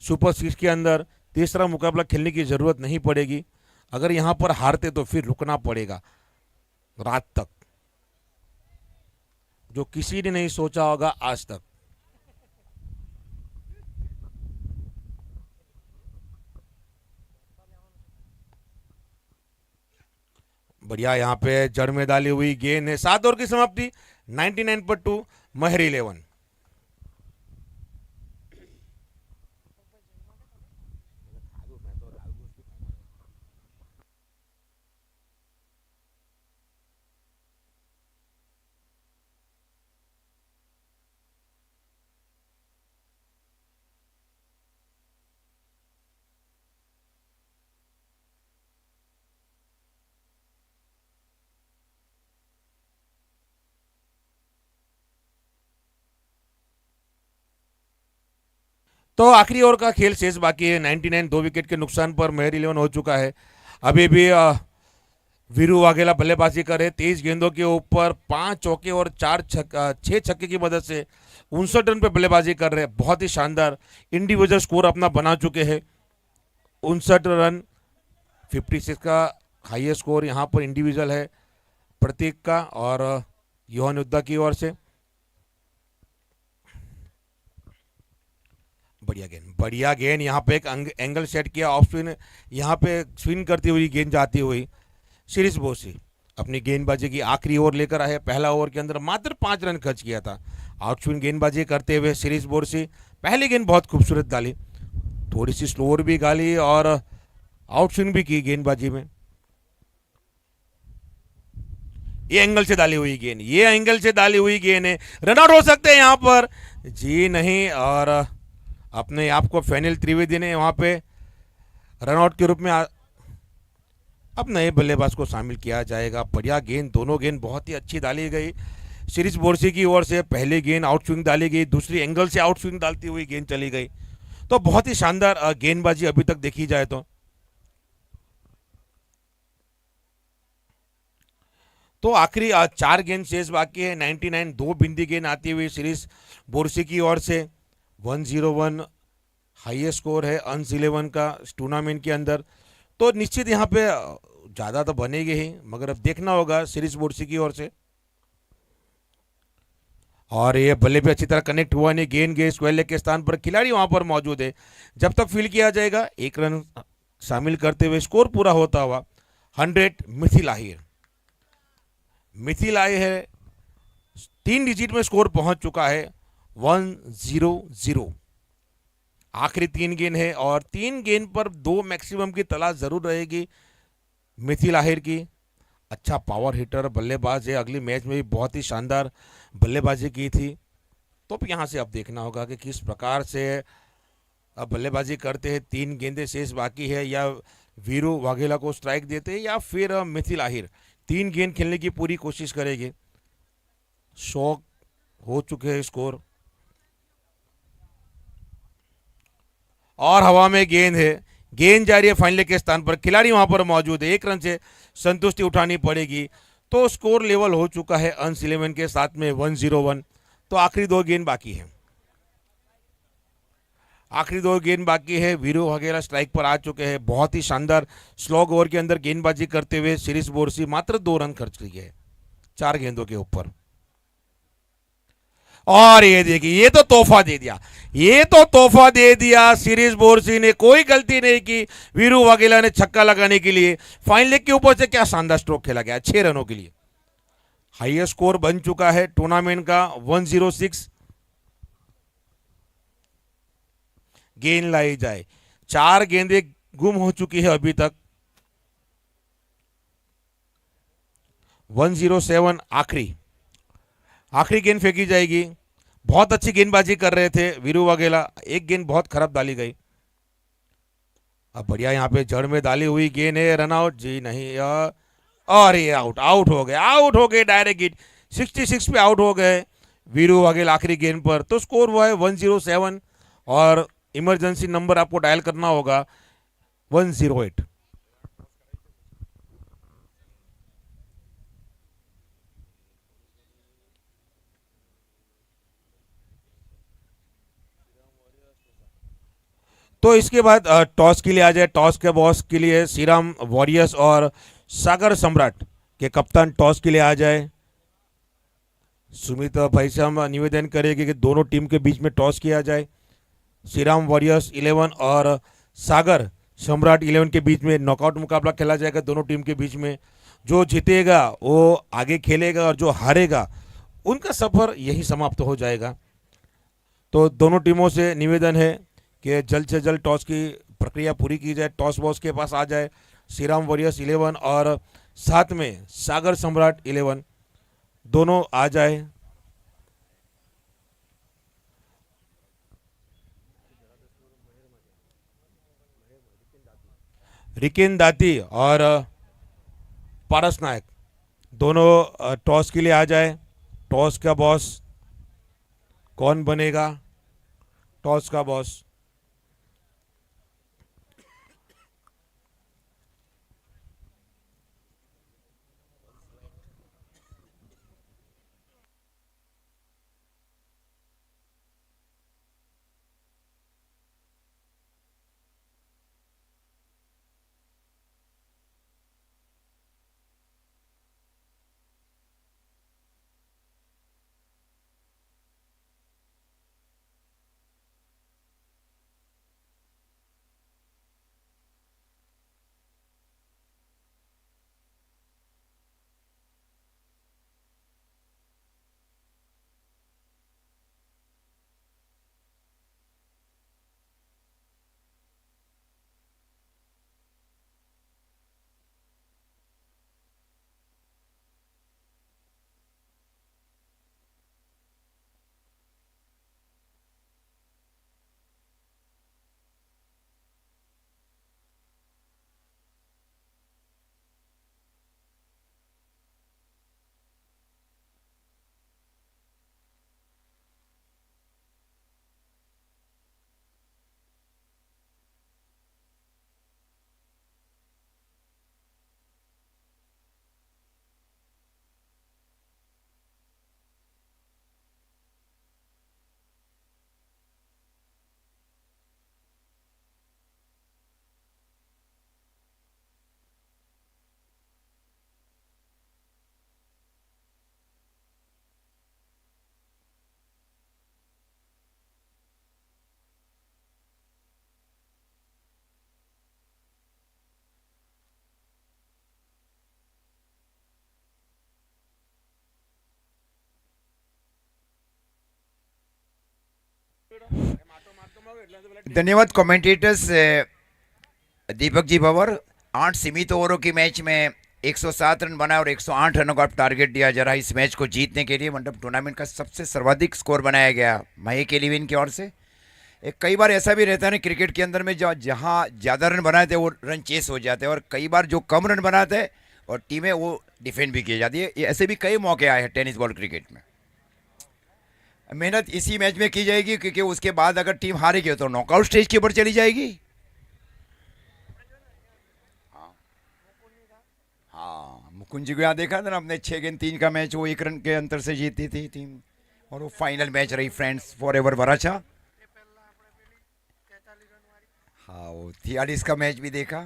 सुपर 6 के अंदर। तीसरा मुकाबला खेलने की ज़रूरत नहीं पड़ेगी। अगर यहाँ पर हारते तो फिर रुकना पड़ेगा रात तक, जो किसी ने नहीं सोचा होगा आज तक। बढ़िया, यहाँ पे जड़ में डाली हुई गेंद है। 7 ओवर की समाप्ति, 99 पर 2 महर 11। तो आखिरी ओवर का खेल शेष बाकी है। 99 2 विकेट के नुकसान पर महर 11 हो चुका है। अभी भी वीरू वाघेला बल्लेबाजी कर रहे। 23 गेंदों के ऊपर 5 चौके और 6 छक्के की मदद से 59 रन पे बल्लेबाजी कर रहे हैं। बहुत ही शानदार इंडिविजुअल स्कोर अपना बना चुके हैं। 59 रन, 56 का हाईएस्ट स्कोर यहाँ पर इंडिविजुअल है प्रतीक का और योहान युद्धा की ओर से। बढ़िया गेंद यहाँ पे एक एंगल सेट किया ऑफ स्पिन, यहाँ पे स्विंग करती हुई गेंद जाती हुई शिरीष बोरसी अपनी गेंदबाजी की आखिरी ओवर लेकर आए। पहला ओवर के अंदर मात्र 5 रन खर्च किया था। आउट स्विंग गेंदबाजी करते हुए शिरीष बोरसी पहली गेंद बहुत खूबसूरत डाली, थोड़ी सी स्लोअर भी डाली और आउट स्विंग भी की गेंदबाजी में। ये एंगल से डाली हुई गेंद, ये एंगल से डाली हुई गेंद है। रनआउट हो सकते हैं यहाँ पर, जी नहीं, और अपने आप को फैनिल त्रिवेदी ने वहां पे रनआउट के रूप में अब नए बल्लेबाज को शामिल किया जाएगा। बढ़िया गेंद, दोनों गेंद बहुत ही अच्छी डाली गई शिरीष बोरसी की ओर से। पहली गेंद आउट स्विंग डाली गई, दूसरी एंगल से आउट स्विंग डालती हुई गेंद चली गई। तो बहुत ही शानदार गेंदबाजी अभी तक देखी जाए तो आखिरी 4 गेंद शेष बाकी है। 99 2 बिंदी गेंद आती हुई शिरीष बोरसी की ओर से। 101 हाईएस्ट स्कोर है अंस 11 का टूर्नामेंट के अंदर। तो निश्चित यहाँ पे ज़्यादा तो बनेगी ही, मगर अब देखना होगा शिरीष बोरसी की ओर से। और ये बल्ले भी अच्छी तरह कनेक्ट हुआ नहीं, गेंद गए स्क्वायर लेग के स्थान पर, खिलाड़ी वहां पर मौजूद है। जब तक फील किया जाएगा 1 रन शामिल करते हुए स्कोर पूरा होता हुआ 100 मिथिल आहिर। मिथिल आहिर है 3 डिजिट में स्कोर पहुंच चुका है 100। आखिरी 3 गेंद है और 3 गेंद पर 2 मैक्सिमम की तलाश जरूर रहेगी मिथिल आहिर की। अच्छा पावर हिटर बल्लेबाज है, अगली मैच में भी बहुत ही शानदार बल्लेबाजी की थी। तो यहाँ से अब देखना होगा कि किस प्रकार से अब बल्लेबाजी करते हैं। 3 गेंदें शेष बाकी है, या वीरू वाघेला को स्ट्राइक देते हैं या फिर मिथिल आहिर 3 गेंद खेलने की पूरी कोशिश करेंगे। 100 हो चुके हैं स्कोर और हवा में गेंद है, गेंद जा रही है फाइनल के स्थान पर, खिलाड़ी वहां पर मौजूद है। 1 रन से संतुष्टि उठानी पड़ेगी। तो स्कोर लेवल हो चुका है अंस 11 के साथ में 101। तो आखिरी 2 गेंद बाकी है, आखिरी 2 गेंद बाकी है। वीरू वाघेला स्ट्राइक पर आ चुके हैं। बहुत ही शानदार स्लॉग ओवर के अंदर गेंदबाजी करते हुए शिरीष बोरसी मात्र 2 रन खर्च किए हैं 4 गेंदों के ऊपर। और ये देखिए, ये तो तोहफा दे दिया, ये तो तोहफा दे दिया शिरीष बोरसी ने। कोई गलती नहीं की वीरू वाघेला ने छक्का लगाने के लिए। फाइन लेग के ऊपर से क्या शानदार स्ट्रोक खेला गया 6 रनों के लिए। हाईएस्ट स्कोर बन चुका है टूर्नामेंट का 106। गेंद लाई जाए, 4 गेंदें गुम हो चुकी है अभी तक। 107 आखिरी गेंद फेंकी जाएगी। बहुत अच्छी गेंदबाजी कर रहे थे वीरू वाघेला, एक गेंद बहुत खराब डाली गई। अब बढ़िया यहाँ पे जड़ में डाली हुई गेंद है, रनआउट, जी नहीं, और ये आउट हो गए डायरेक्ट हिट। 66 पे आउट हो गए वीरू वाघेला आखिरी गेंद पर। तो स्कोर हुआ है 107 और इमरजेंसी नंबर आपको डायल करना होगा 108। तो इसके बाद टॉस के लिए आ जाए। टॉस के बॉस के लिए श्रीराम वॉरियर्स और सागर सम्राट के कप्तान टॉस के लिए आ जाए। सुमित भाई से हम निवेदन करेंगे कि दोनों टीम के बीच में टॉस किया जाए। श्रीराम वॉरियर्स 11 और सागर सम्राट 11 के बीच में नॉकआउट मुकाबला खेला जाएगा दोनों टीम के बीच में। जो जीतेगा वो आगे खेलेगा और जो हारेगा उनका सफर यही समाप्त हो जाएगा। तो दोनों टीमों से निवेदन है कि जल्द से जल्द टॉस की प्रक्रिया पूरी की जाए। टॉस बॉस के पास आ जाए श्रीराम वॉरियर्स 11 और साथ में सागर सम्राट 11 दोनों आ जाए। रिकेन दाती और पारस नायक दोनों टॉस के लिए आ जाए। टॉस का बॉस कौन बनेगा? टॉस का बॉस धन्यवाद कमेंटेटर्स दीपक जी भवर। 8 सीमित ओवरों की मैच में 107 रन बनाए और 108 रनों का टारगेट दिया जा रहा है इस मैच को जीतने के लिए। मतलब टूर्नामेंट का सबसे सर्वाधिक स्कोर बनाया गया महेक एलिविन की ओर से। एक कई बार ऐसा भी रहता है ना क्रिकेट के अंदर में, जो जहाँ ज़्यादा रन बनाए थे वो रन चेस हो जाते हैं, और कई बार जो कम रन बनाते हैं और टीमें वो डिफेंड भी की जाती है। ऐसे भी कई मौके आए हैं टेनिस बॉल क्रिकेट में। मेहनत इसी मैच में की जाएगी, क्योंकि उसके बाद अगर टीम हारेगी तो नॉकआउट स्टेज के ऊपर चली जाएगी। हाँ, मुकुंद जी को यहाँ देखा था ना, अपने 6 गेंद 3 का मैच वो 1 रन के अंतर से जीती थी टीम, और वो फाइनल मैच रही फ्रेंड्स फॉर एवर वराछा। हाँ, वो 43 का मैच भी देखा।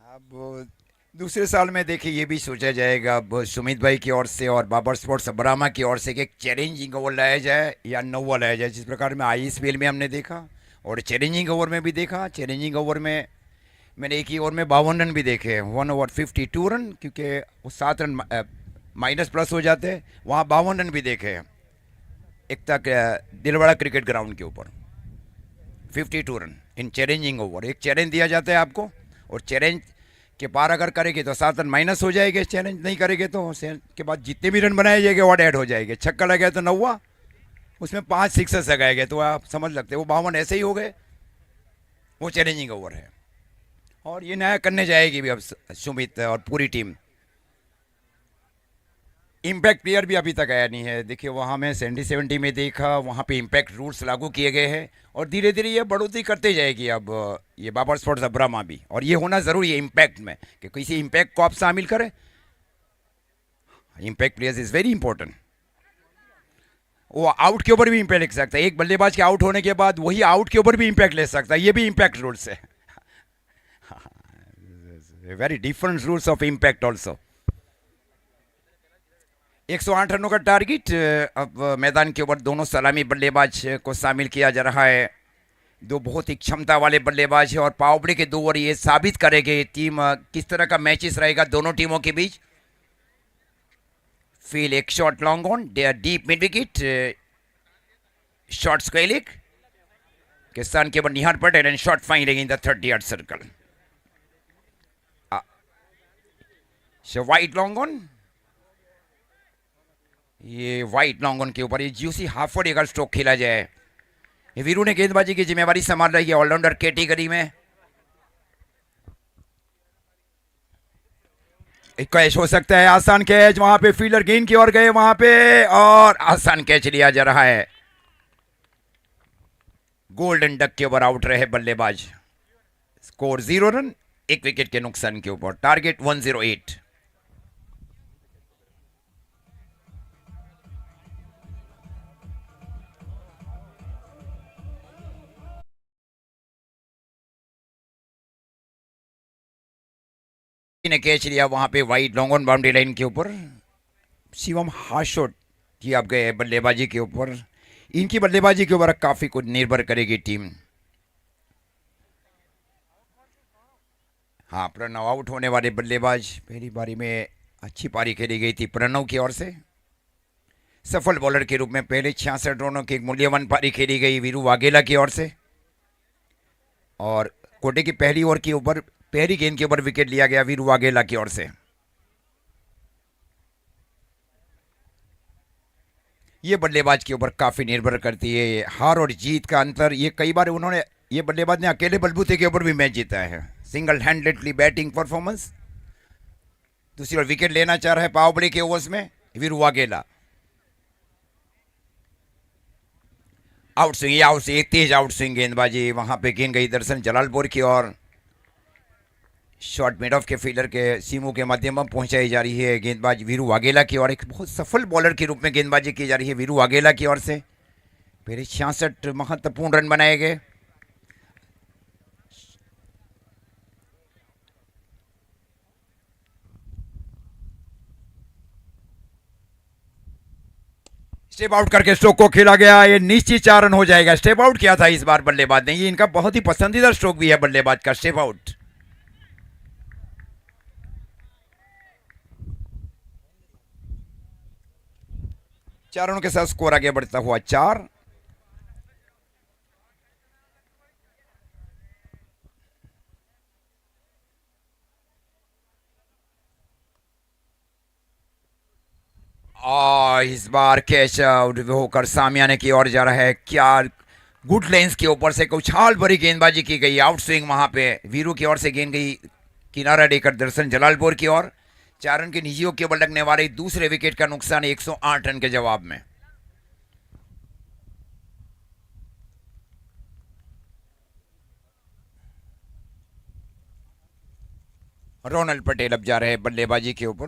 अब दूसरे साल में देखिए ये भी सोचा जाएगा अब सुमित भाई की ओर से और बाबर स्पोर्ट्स अब्रामा की ओर से कि एक चैलेंजिंग ओवर लाया जाए या नौवा लाया जाए, जिस प्रकार में ISPL में हमने देखा और चैलेंजिंग ओवर में भी देखा। चैलेंजिंग ओवर में मैंने एक ही ओवर में 52 रन भी देखे, 1 ओवर 52 रन, क्योंकि वो 7 रन माइनस प्लस हो जाते हैं। वहाँ 52 रन भी देखे एक तक दिलवाड़ा क्रिकेट ग्राउंड के ऊपर 52 रन इन चैलेंजिंग ओवर। एक चैलेंज दिया जाता है आपको, और चैलेंज के पार अगर करेगी तो 7 रन माइनस हो जाएंगे, चैलेंज नहीं करेंगे तो के बाद जितने भी रन बनाए जाएंगे वो ऐड हो जाएंगे। छक्का लगाया तो 9, उसमें 5 सिक्सर्स लगाए गए, तो आप समझ लगते वो 52 ऐसे ही हो गए। वो चैलेंजिंग ओवर है, और ये नया करने जाएगी भी अब सुमित और पूरी टीम। इम्पैक्ट प्लेयर भी अभी तक आया नहीं है। देखिए वहाँ मैं 70 में देखा, वहाँ पे इम्पैक्ट रूल्स लागू किए गए हैं, और धीरे धीरे ये बढ़ोतरी करते जाएगी अब ये बाबर स्पोर्ट्स अब्रामा भी। और ये होना ज़रूरी है इम्पैक्ट में, कि किसी इम्पैक्ट को आप शामिल करें impact players is very important. वो आउट के ऊपर भी इम्पैक्ट ले सकता है, एक बल्लेबाज के आउट होने के बाद वही आउट के ऊपर भी इम्पैक्ट ले सकता है, ये भी इम्पैक्ट रूल्स है। Very different rules of impact also. 108 रनों का टारगेट। अब मैदान के ऊपर दोनों सलामी बल्लेबाज को शामिल किया जा रहा है। दो बहुत ही क्षमता वाले बल्लेबाज हैं और पावर प्ले के 2 ओवर ये साबित करेंगे टीम किस तरह का मैचेस रहेगा दोनों टीमों के बीच। फील एक shot long on deep mid wicket, shot square leg के स्थान के ऊपर Nihar Patel and shot finding in the 30-यार्ड circle. So wide long on, ये वाइट लॉन्ग ऑन के ऊपर ये जूसी हाफवर्ड अगर स्ट्रोक खेला जाए। वीरू ने गेंदबाजी की जिम्मेवारी संभाल रही है ऑलराउंडर कैटेगरी में। एक कैच हो सकता है, आसान कैच, वहां पे फील्डर गेंद की ओर गए वहां पे और आसान कैच लिया जा रहा है। गोल्डन डक के ऊपर आउट रहे बल्लेबाज। स्कोर 0 रन, 1 विकेट के नुकसान के ऊपर। टारगेट 108। ने कैच लिया वहां पे wide long on boundary line के ऊपर। शिवम हाशोट की आप गए बल्लेबाजी के ऊपर। इनकी बल्लेबाजी के ऊपर काफी कुछ निर्भर करेगी टीम। हाँ, प्रणव आउट होने वाले बल्लेबाज। पहली पारी में अच्छी पारी खेली गई थी प्रणव की ओर से। सफल बॉलर के रूप में पहले 66 रनों की एक मूल्यवान पारी खेली गई वीरू वाघेला की ओर से। और कोटे की पहली ओवर के ऊपर पहली गेंद के ऊपर विकेट लिया गया वीरू वाघेला की ओर से। ये बल्लेबाज के ऊपर काफी निर्भर करती है हार और जीत का अंतर। ये कई बार उन्होंने, ये बल्लेबाज ने अकेले बलबूते के ऊपर भी मैच जीता है। Single handedly batting performance. दूसरी ओर विकेट लेना चाह रहा है पावर प्ले के ओवर्स में Viru Vaghela. Out swing, out swing, तेज आउट स्विंग गेंदबाजी। वहां पे गेंद गई दर्शन जलालपुर की ओर। शॉट मिड ऑफ के फील्डर के सीमों के माध्यम में पहुंचाई जा रही है गेंदबाज वीरू वाघेला की ओर। एक बहुत सफल बॉलर के रूप में गेंदबाजी की जा रही है वीरू वाघेला की ओर से। पहले 66 महत्वपूर्ण रन बनाए गए। स्टेप आउट करके स्ट्रोक को खेला गया। ये निश्चित 4 रन हो जाएगा। स्टेप आउट किया था इस बार बल्लेबाज ने। ये इनका बहुत ही पसंदीदा स्ट्रोक भी है बल्लेबाज का, स्टेप आउट। चार रनों के साथ स्कोर आगे बढ़ता हुआ 4। और इस बार कैच आउट होकर सामियाने की ओर जा रहा है। क्या गुड लेंस के ऊपर से उछाल भरी गेंदबाजी की गई। आउट स्विंग वहां पे वीरू की ओर से गेंद गई किनारा देकर दर्शन जलालपुर की ओर। 4 रन के निजियों के ऊपर लगने वाले दूसरे विकेट का नुकसान 108 रन के जवाब में। रोनल पटेल अब जा रहे हैं बल्लेबाजी के ऊपर।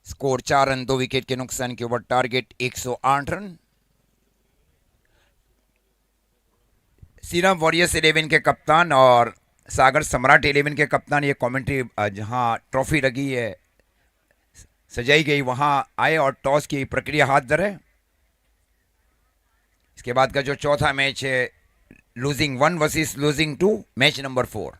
स्कोर 4 रन 2 विकेट के नुकसान के ऊपर। Target 108 run. श्रीराम वॉरियर्स 11 के कप्तान और सागर सम्राट 11 के कप्तान ये कमेंट्री जहां ट्रॉफी लगी है सजाई गई वहां आए और टॉस की प्रक्रिया हाथ धरे। इसके बाद का जो चौथा मैच है losing 1 versus losing 2, match number 4।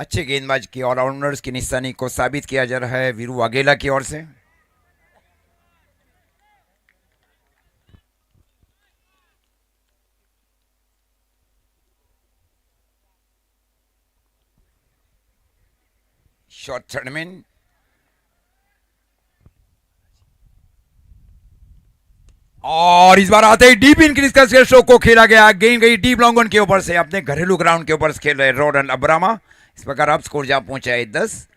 अच्छे गेंदबाज की ऑलराउंडर्स की निशानी को साबित किया जा रहा है वीरू वाघेला की ओर से। शॉट थर्डमैन और इस बार आते ही डीप इंक्रीज का स्ट्रोक को खेला गया। गेंद गई डीप लॉन्ग ऑन के ऊपर से। अपने घरेलू ग्राउंड के ऊपर खेल रहे रोडन अब्रामा। इस प्रकार अब स्कोर जहां पहुंचा है 10।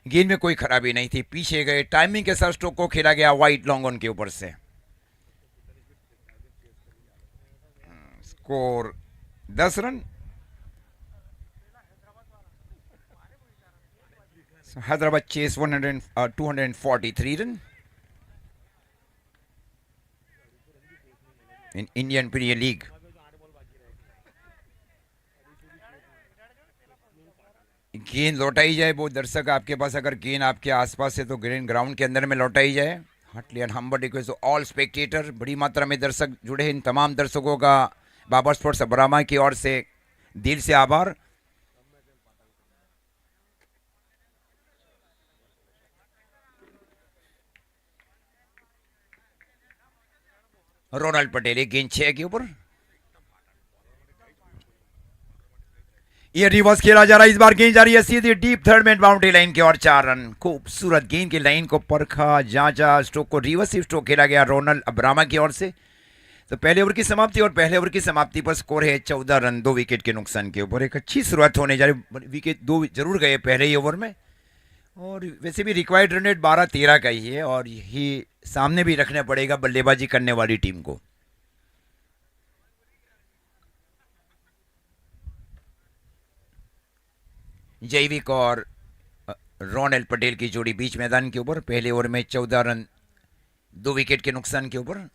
गेंद में कोई खराबी नहीं थी, पीछे गए टाइमिंग के साथ स्ट्रोक को खेला गया वाइट लॉन्ग ऑन के ऊपर से। Score 10 run So Hyderabad chase 243 run in Indian Premier League. गेंद लौटाई जाए, वो दर्शक आपके पास अगर गेंद आपके आसपास है तो ग्राउंड के अंदर में लौटाई जाए. Heartly and humble request all spectator, बड़ी मात्रा में दर्शक जुड़े हैं. इन तमाम दर्शकों का बाबर स्पोर्ट्स बरामा की ओर से दिल से आभार. रोनाल्ड पटेल एक गेंद 6 के ऊपर. ये रिवर्स खेला जा रहा है. इस बार गेंद जा रही है सीधी डीप थर्ड में बाउंड्री लाइन की ओर. 4 रन. खूबसूरत गेंद की लाइन को परखा, जांचा, स्ट्रोक को रिवर्सिव स्ट्रोक खेला गया रोनाल्ड अब्रामा की ओर से. तो पहले ओवर की समाप्ति, और पहले ओवर की समाप्ति पर स्कोर है 14 रन 2 विकेट के नुकसान के ऊपर. एक अच्छी शुरुआत होने जा रही. विकेट 2 जरूर गए पहले ही ओवर में, और वैसे भी रिक्वायर्ड रन रेट 12-13 का ही है, और यही सामने भी रखना पड़ेगा बल्लेबाजी करने वाली टीम को. जैविक और रोनाल्ड पटेल की जोड़ी बीच मैदान के ऊपर. पहले ओवर में 14 रन 2 विकेट के नुकसान के ऊपर.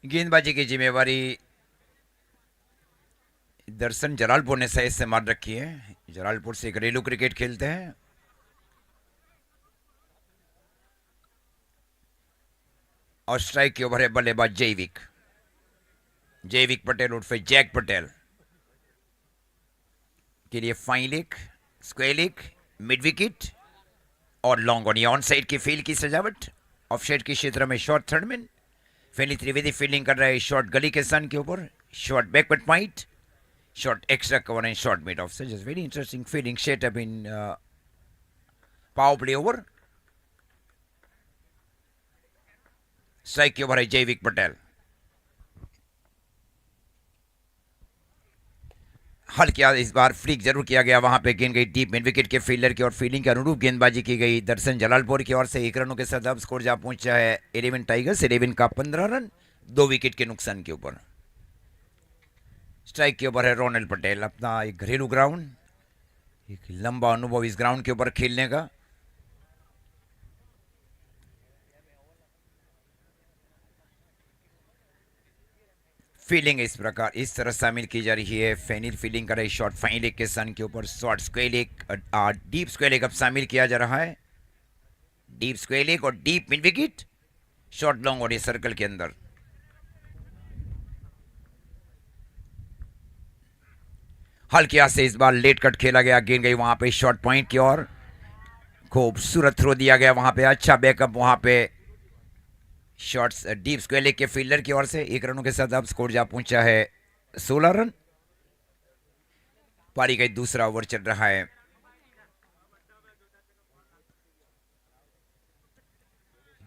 गेंदबाजी की जिम्मेवारी दर्शन जलालपुर ने सही से मार रखी है. जलालपुर से घरेलू क्रिकेट खेलते हैं. और स्ट्राइक के ओवर है बल्लेबाज जैविक. जैविक पटेल उर्फे जैक पटेल के लिए fine leg, square leg, mid wicket और लॉन्ग ऑन. ऑन साइड की फील्ड की सजावट. ऑफ साइड के क्षेत्र में शॉर्ट थर्ड मैन. फैनी त्रिवेदी फील्डिंग कर रहा है शॉर्ट गली के सन के ऊपर. Short backward point, short extra cover and short mid of. Just very interesting fielding setup in power play over. Strike के ओवर है जैविक पटेल. हल किया इस बार, फ्लिक जरूर किया गया. वहां पे गेंद गई डीप मिड विकेट के फील्डर की और फील्डिंग के अनुरूप गेंदबाजी की गई दर्शन जलालपुर की ओर से. 1 रनों के साथ अब स्कोर जा पहुंचा है 11 टाइगर्स 11 का 15 रन 2 विकेट के नुकसान के ऊपर. स्ट्राइक के ऊपर है रोनाल्ड पटेल. अपना एक घरेलू ग्राउंड, एक लंबा अनुभव इस ग्राउंड के ऊपर खेलने का. फील्डिंग इस प्रकार इस तरह शामिल की जा रही है. फैनिल फील्डिंग कर रही शॉर्ट फाइन लेग के सन के ऊपर. Short square leg, deep square leg अब शामिल किया जा रहा है. डीप स्क्वायर लेग और deep mid wicket, short long और ये सर्कल के अंदर. हल्के हाथ से इस बार लेट कट खेला गया. गेंद गई वहां पे शॉर्ट पॉइंट की ओर. खूबसूरत थ्रो दिया गया वहां पे. अच्छा बैकअप वहां पे शॉट्स डीप स्क्वायर लेग के फील्डर की ओर से. 1 रनों के साथ अब स्कोर जा पहुंचा है 16 रन. पारी का दूसरा ओवर चल रहा है.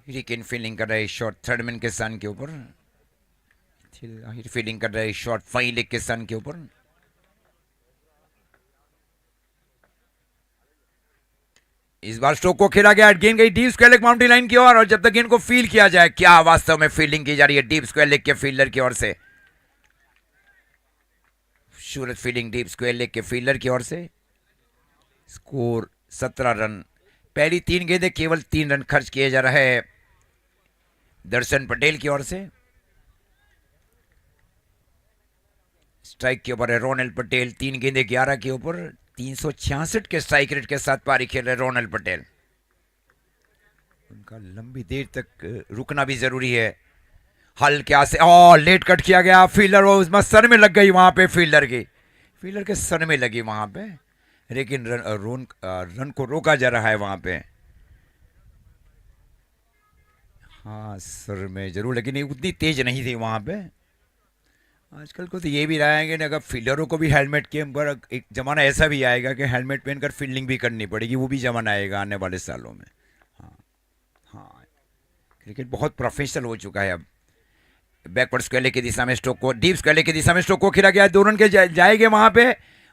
रिकिन फील्डिंग कर रहे शॉर्ट थर्ड मैन के सन के ऊपर. फील्डिंग कर रहे शॉर्ट फाइन लेग के सन के ऊपर. इस बार स्ट्रोक को खेला गया. गेंद गई deep square leg boundary line की ओर. और जब तक गेंद को फील किया जाए, क्या वास्तव में फील्डिंग की जा रही है डीप स्क्वायर लेग के फील्डर की ओर से. सूरत फील्डिंग डीप स्क्वायर लेग के फील्डर की ओर से. Score 17 run. पहली 3 गेंदें केवल 3 रन खर्च किए जा रहे हैं दर्शन पटेल की ओर से. स्ट्राइक के ऊपर है रोनाल्ड पटेल. 3 गेंदें 11 के ऊपर. 366 के स्ट्राइक रेट के साथ पारी खेल रहे रोनाल्ड पटेल. उनका लंबी देर तक रुकना भी जरूरी है. हल्के से लेट कट किया गया. फील्डर वो सर में लग गई वहां पे. फील्डर के सर में लगी वहां पे, लेकिन रन को रोका जा रहा है वहां पे. हाँ, सर में जरूर, लेकिन उतनी तेज नहीं थी वहां पे. आजकल को तो ये भी रहा है कि अगर फील्डरों को भी हेलमेट के ऊपर एक जमाना ऐसा भी आएगा कि हेलमेट पहनकर फील्डिंग भी करनी पड़ेगी. वो भी जमाना आएगा आने वाले सालों में. हाँ हाँ, क्रिकेट बहुत प्रोफेशनल हो चुका है अब. बैकवर्ड स्क्वायर लेग की दिशा में स्ट्रोक को, डीप स्क्वायर लेग की दिशा में स्ट्रोक को खेला गया. 2 रन के जाएंगे वहां पे,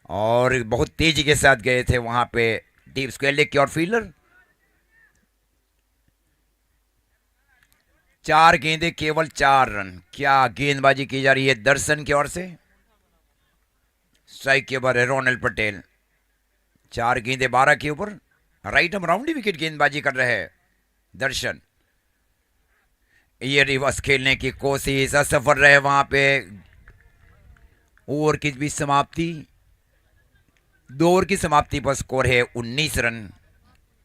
और बहुत तेजी के साथ गए थे वहां पे डीप स्क्वायर लेग की और फील्डर. 4 गेंदे केवल 4 रन। क्या गेंदबाजी की जा रही है दर्शन की ओर से। स्ट्राइक के ऊपर है रोनल पटेल। 4 गेंदे 12 के ऊपर। राइट हम राउंडी विकेट गेंदबाजी कर रहे हैं दर्शन। ये रिवर्स खेलने की कोशिश असफल रहे वहां पे। ओवर की भी समाप्ति। 2 ओवर की समाप्ति पर स्कोर है 19 रन।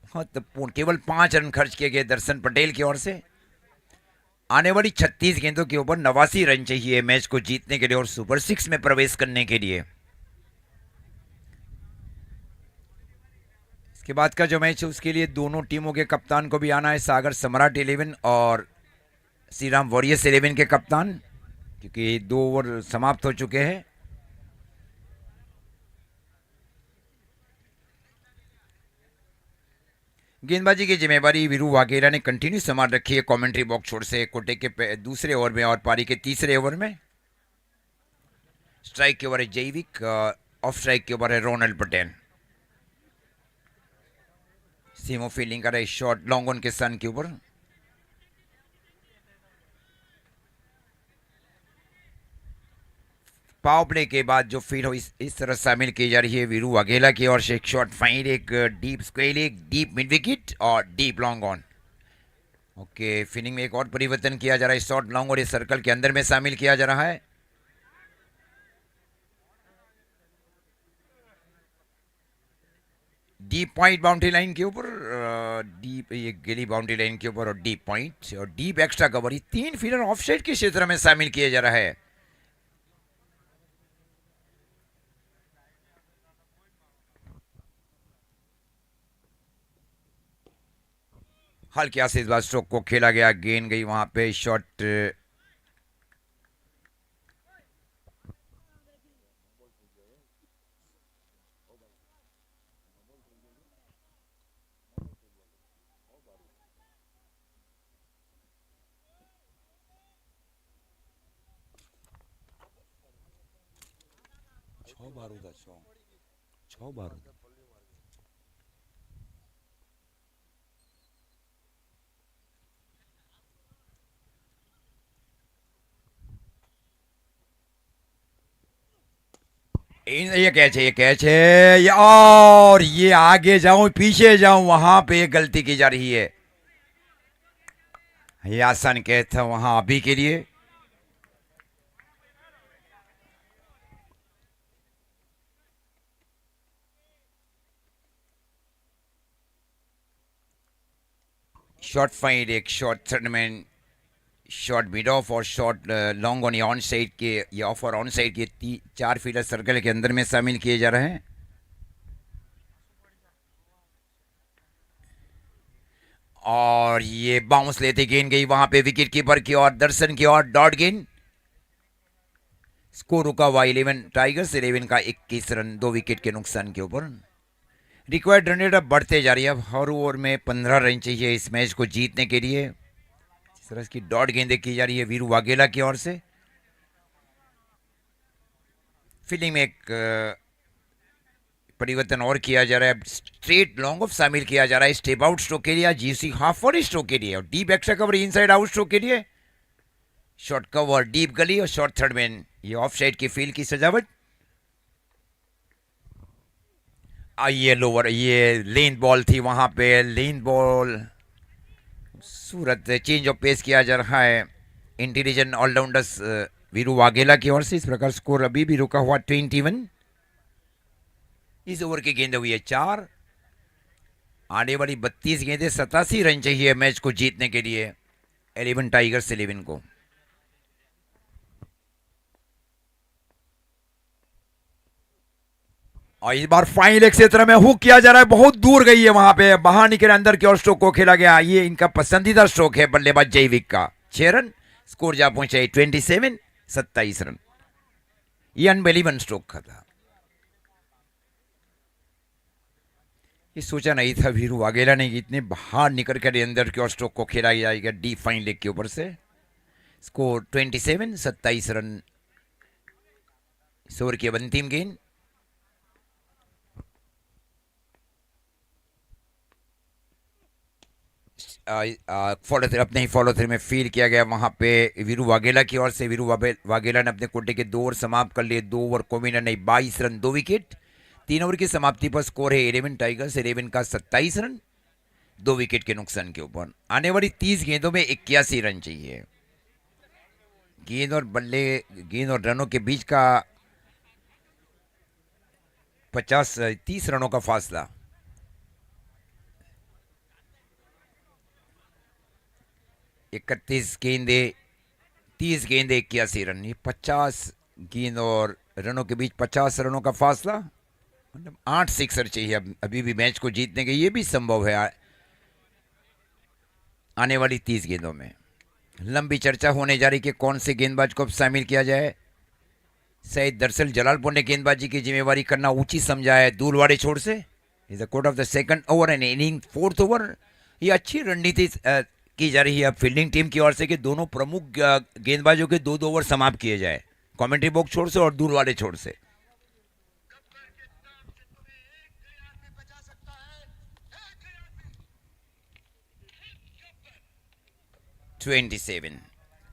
महत्वपूर्ण केवल 5 रन खर्च किए गए दर्शन पटेल की ओर से। आने वाली 36 गेंदों के ऊपर 89 रन चाहिए मैच को जीतने के लिए और सुपर 6 में प्रवेश करने के लिए। इसके बाद का जो मैच है उसके लिए दोनों टीमों के कप्तान को भी आना है। सागर सम्राट 11 और श्री राम वॉरियर्स 11 के कप्तान, क्योंकि 2 ओवर समाप्त हो चुके हैं। गेंदबाजी की जिम्मेवारी वीरू वाघेला ने कंटिन्यू संभाल रखी है कमेंट्री बॉक्स छोर से कोटे के दूसरे ओवर में और पारी के तीसरे ओवर में। स्ट्राइक के ओवर है जैविक, ऑफ स्ट्राइक के ओवर है रोनल पटेल। सीमो फील्डिंग कर रहे शॉट लॉन्ग ऑन के सन के ऊपर। पावर प्ले के बाद जो फील्ड हो इस तरह शामिल की जा रही है वीरू वाघेला की ओर से। एक शॉट फाइन, एक डीप स्क्वेल, एक डीप मिड विकेट और deep long on. Okay, fielding में एक और परिवर्तन किया जा रहा है। शॉट लॉन्ग और इस सर्कल के अंदर में शामिल किया जा रहा है। डीप पॉइंट बाउंड्री लाइन के ऊपर, डीप ये गिली बाउंड्री लाइन के ऊपर और डीप पॉइंट और डीप एक्स्ट्रा कवर, ये 3 फील्डर ऑफ साइड के क्षेत्र में शामिल किया जा रहा है। हल्के से इस बार स्ट्रोक को खेला गया, गेंद गई वहां पे शॉट। छह बारूद। ये कैच है ये, और ये आगे जाऊं पीछे जाऊं वहां पे गलती की जा रही है। ये आसान कैच था वहां अभी के लिए। शॉट फाइट, एक short third man, short mid off और short long on on side के, ये ऑफ और ऑन साइड के 4 फील्डर सर्कल के अंदर में शामिल किए जा रहे हैं। और ये बाउंस लेते गेंद गई वहां पे विकेट कीपर की और दर्शन की और डॉट गेंद। स्कोर रुका हुआ 11 टाइगर्स 11 का 21 रन 2 विकेट के नुकसान के ऊपर। रिक्वायर्ड रन रेट अब बढ़ते जा रही है। अब हर ओवर में 15 रन चाहिए इस मैच को जीतने के लिए। इस तरह की डॉट गेंदें की जा रही है वीरू वाघेला की ओर से। फील्डिंग में एक परिवर्तन और किया जा रहा है। स्ट्रेट लॉन्ग ऑफ शामिल किया जा रहा है स्टेप आउट स्ट्रोक के लिए, जीसी हाफ और स्ट्रोक के लिए और deep extra cover inside out stroke के लिए। शॉर्ट कवर डीप गली और शॉर्ट थर्ड मैन, ये ऑफ साइड की फील्ड की सजावट। ये लोअर, ये लेन बॉल थी वहां पे, लेन बॉल। सूरत चेंज ऑफ पेस किया जा रहा है इंटेलिजेंट ऑलराउंडर्स वीरू वाघेला की ओर से। इस प्रकार स्कोर अभी भी रुका हुआ 21। इस ओवर की गेंद हुई है 4। आने वाली 32 गेंदें 87 रन चाहिए मैच को जीतने के लिए 11 टाइगर्स 11 को। और इस बार फाइन लेग क्षेत्र में हुक किया जा रहा है, बहुत दूर गई है वहां पे, बाहर निकले अंदर की ओर स्ट्रोक को खेला गया। ये इनका पसंदीदा स्ट्रोक है बल्लेबाज जैविक का। 6 रन स्कोर जा पहुंचे 27 27 रन। ये अनबिलीवन स्ट्रोक का था। ये सोचा नहीं था वीरू वाघेला ने इतने बाहर निकल कर अंदर की ओर स्ट्रोक को खेला जाएगा डीप फाइन लेग के ऊपर से। Score 27 27 run. इस ओवर की अब अंतिम गेंद। फॉलो थ्री, अपने ही फॉलो थ्री में फील किया गया वहां पे वीरू वाघेला की ओर से। वीरू वाघेला ने अपने कोटे के 2 ओवर समाप्त कर लिए। 2 ओवर को विनर ने 22 रन 2 विकेट। 3 ओवर की समाप्ति पर स्कोर है 11 टाइगर्स 11 का 27 रन 2 विकेट के नुकसान के ऊपर। आने वाली 30 गेंदों में 81 रन चाहिए। गेंद और रनों के बीच का 30 रनों का फासला। इकतीस गेंदे 30 गेंदे 81 रन। ये 50 गेंद और रनों के बीच 50 रनों का फासला, मतलब 8 सिक्सर चाहिए अभी भी मैच को जीतने के। ये भी संभव है आने वाली 30 गेंदों में। लंबी चर्चा होने जा रही कि कौन से गेंदबाज को अब शामिल किया जाए। सईद दरअसल जलालपुर ने गेंदबाजी की जिम्मेवारी करना उचित समझा है दूलवाड़े छोड़ से। Is the court of the second over and inning 4th over. ये अच्छी रणनीति की जा रही है अब फील्डिंग टीम की ओर से कि दोनों प्रमुख गेंदबाजों के 2-2 ओवर समाप्त किए जाए, कमेंट्री बॉक्स छोड़ से और दूलवाड़े छोड़ से। ट्वेंटी सेवन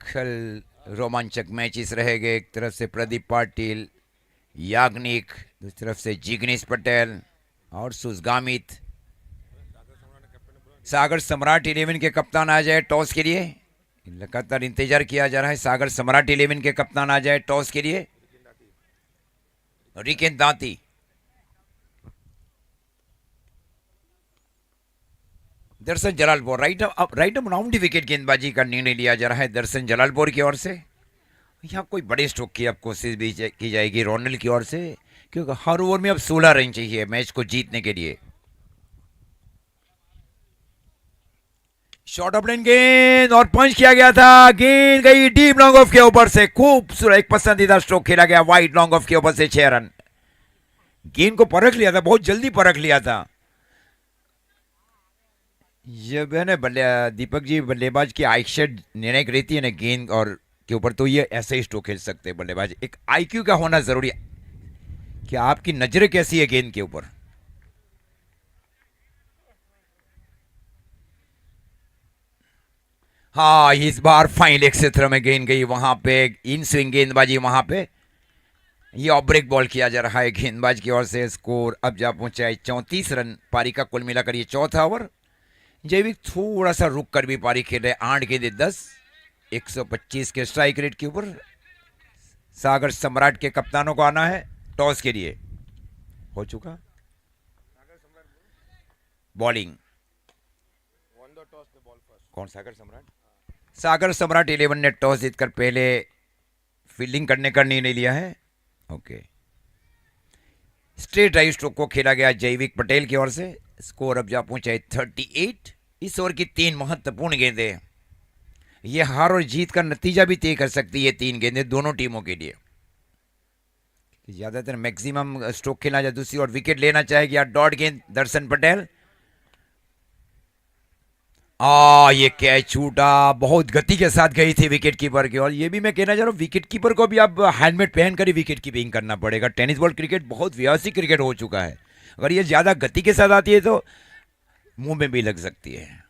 कल रोमांचक मैचेस रहेंगे। एक तरफ से प्रदीप पाटिल, याग्निक, दूसरी तरफ से जिग्नेश पटेल और सुजगामित। सागर सम्राट 11 के कप्तान आ जाए टॉस के लिए। लगातार इंतजार किया जा रहा है सागर सम्राट 11 के कप्तान आ जाए टॉस के लिए। रिकेन दाती Darshan Jalalpur right up round wicket गेंदबाजी का निर्णय लिया जा रहा है दर्शन जलालपुर की ओर से। यहाँ कोई बड़े स्ट्रोक की अब कोशिश भी की जाएगी रोनल की ओर से, क्योंकि हर ओवर में अब 16 रन चाहिए मैच को जीतने के लिए। शॉर्ट ऑफ लाइन गेंद और पंच किया गया था। गेंद गई डीप लॉन्ग ऑफ के ऊपर से। खूबसूरत एक पसंदीदा स्ट्रोक खेला गया वाइड लॉन्ग ऑफ के ऊपर से 6 रन। गेंद को परख लिया था, बहुत जल्दी परख लिया था। जब है ना दीपक जी बल्लेबाज की आईशेड निर्णायक रहती है ना गेंद और के ऊपर, तो ये ऐसे ही स्ट्रोक खेल सकते हैं बल्लेबाज। एक आईक्यू का होना जरूरी है कि आपकी नजर कैसी है गेंद के ऊपर। हाँ, इस बार फाइन लेग क्षेत्र में गेंद गई वहां पे। इन स्विंग गेंदबाजी वहां पे। ये ऑफ ब्रेक बॉल किया जा रहा है गेंदबाज की ओर से। स्कोर अब जा पहुंचा है 34 रन। पारी का कुल मिलाकर ये चौथा ओवर। जैविक थोड़ा सा रुक कर भी पारी खेल रहे। 8 गेंदे 10 125 के स्ट्राइक रेट के ऊपर। सागर सम्राट के कप्तानों को आना है टॉस के लिए। हो चुका बॉलिंग। कौन सागर सम्राट? सागर सम्राट 11 ने टॉस जीतकर पहले फील्डिंग करने का निर्णय लिया है। ओके, स्ट्रेट ड्राइव स्ट्रोक को खेला गया जैविक पटेल की ओर से। स्कोर अब जा पहुंचा है 38। इस ओवर की 3 महत्वपूर्ण गेंदें ये हार और जीत का नतीजा भी तय कर सकती है। 3 गेंदें दोनों टीमों के लिए। ज्यादातर मैक्सिमम स्ट्रोक खेलना या दूसरी और विकेट लेना चाहेगी या डॉट गेंद दर्शन पटेल। ये कैच छूटा, बहुत गति के साथ गई थी विकेट कीपर की। और ये भी मैं कहना चाह रहा हूँ विकेट कीपर को भी अब हेलमेट पहन कर ही विकेट कीपिंग करना पड़ेगा। टेनिस बॉल क्रिकेट बहुत व्यावसायिक क्रिकेट हो चुका है। अगर ये ज्यादा गति के साथ आती है तो मुंह में भी लग सकती है।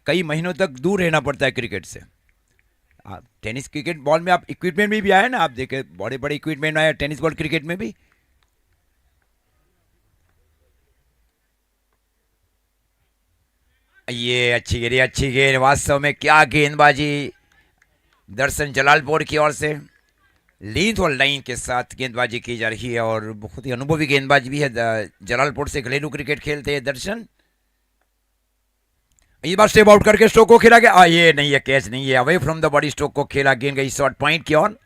कई महीनों तक दूर रहना पड़ता है क्रिकेट से। आप टेनिस क्रिकेट बॉल में आप इक्विपमेंट भी आए ना, आप देखे बड़े बड़े इक्विपमेंट आए टेनिस बॉल क्रिकेट में भी। ये अच्छी गेंद वास्तव में क्या गेंदबाजी दर्शन जलालपुर की ओर से। लीड और लाइन के साथ गेंदबाजी की जा रही है और बहुत ही अनुभवी गेंदबाज भी है। जलालपुर से घरेलू क्रिकेट खेलते हैं दर्शन। इस बार स्टेप आउट करके स्ट्रोक को खेला गया। ये नहीं है, कैच नहीं है, away from the body stroke को खेला। गेंद गई शॉर्ट पॉइंट की ओर।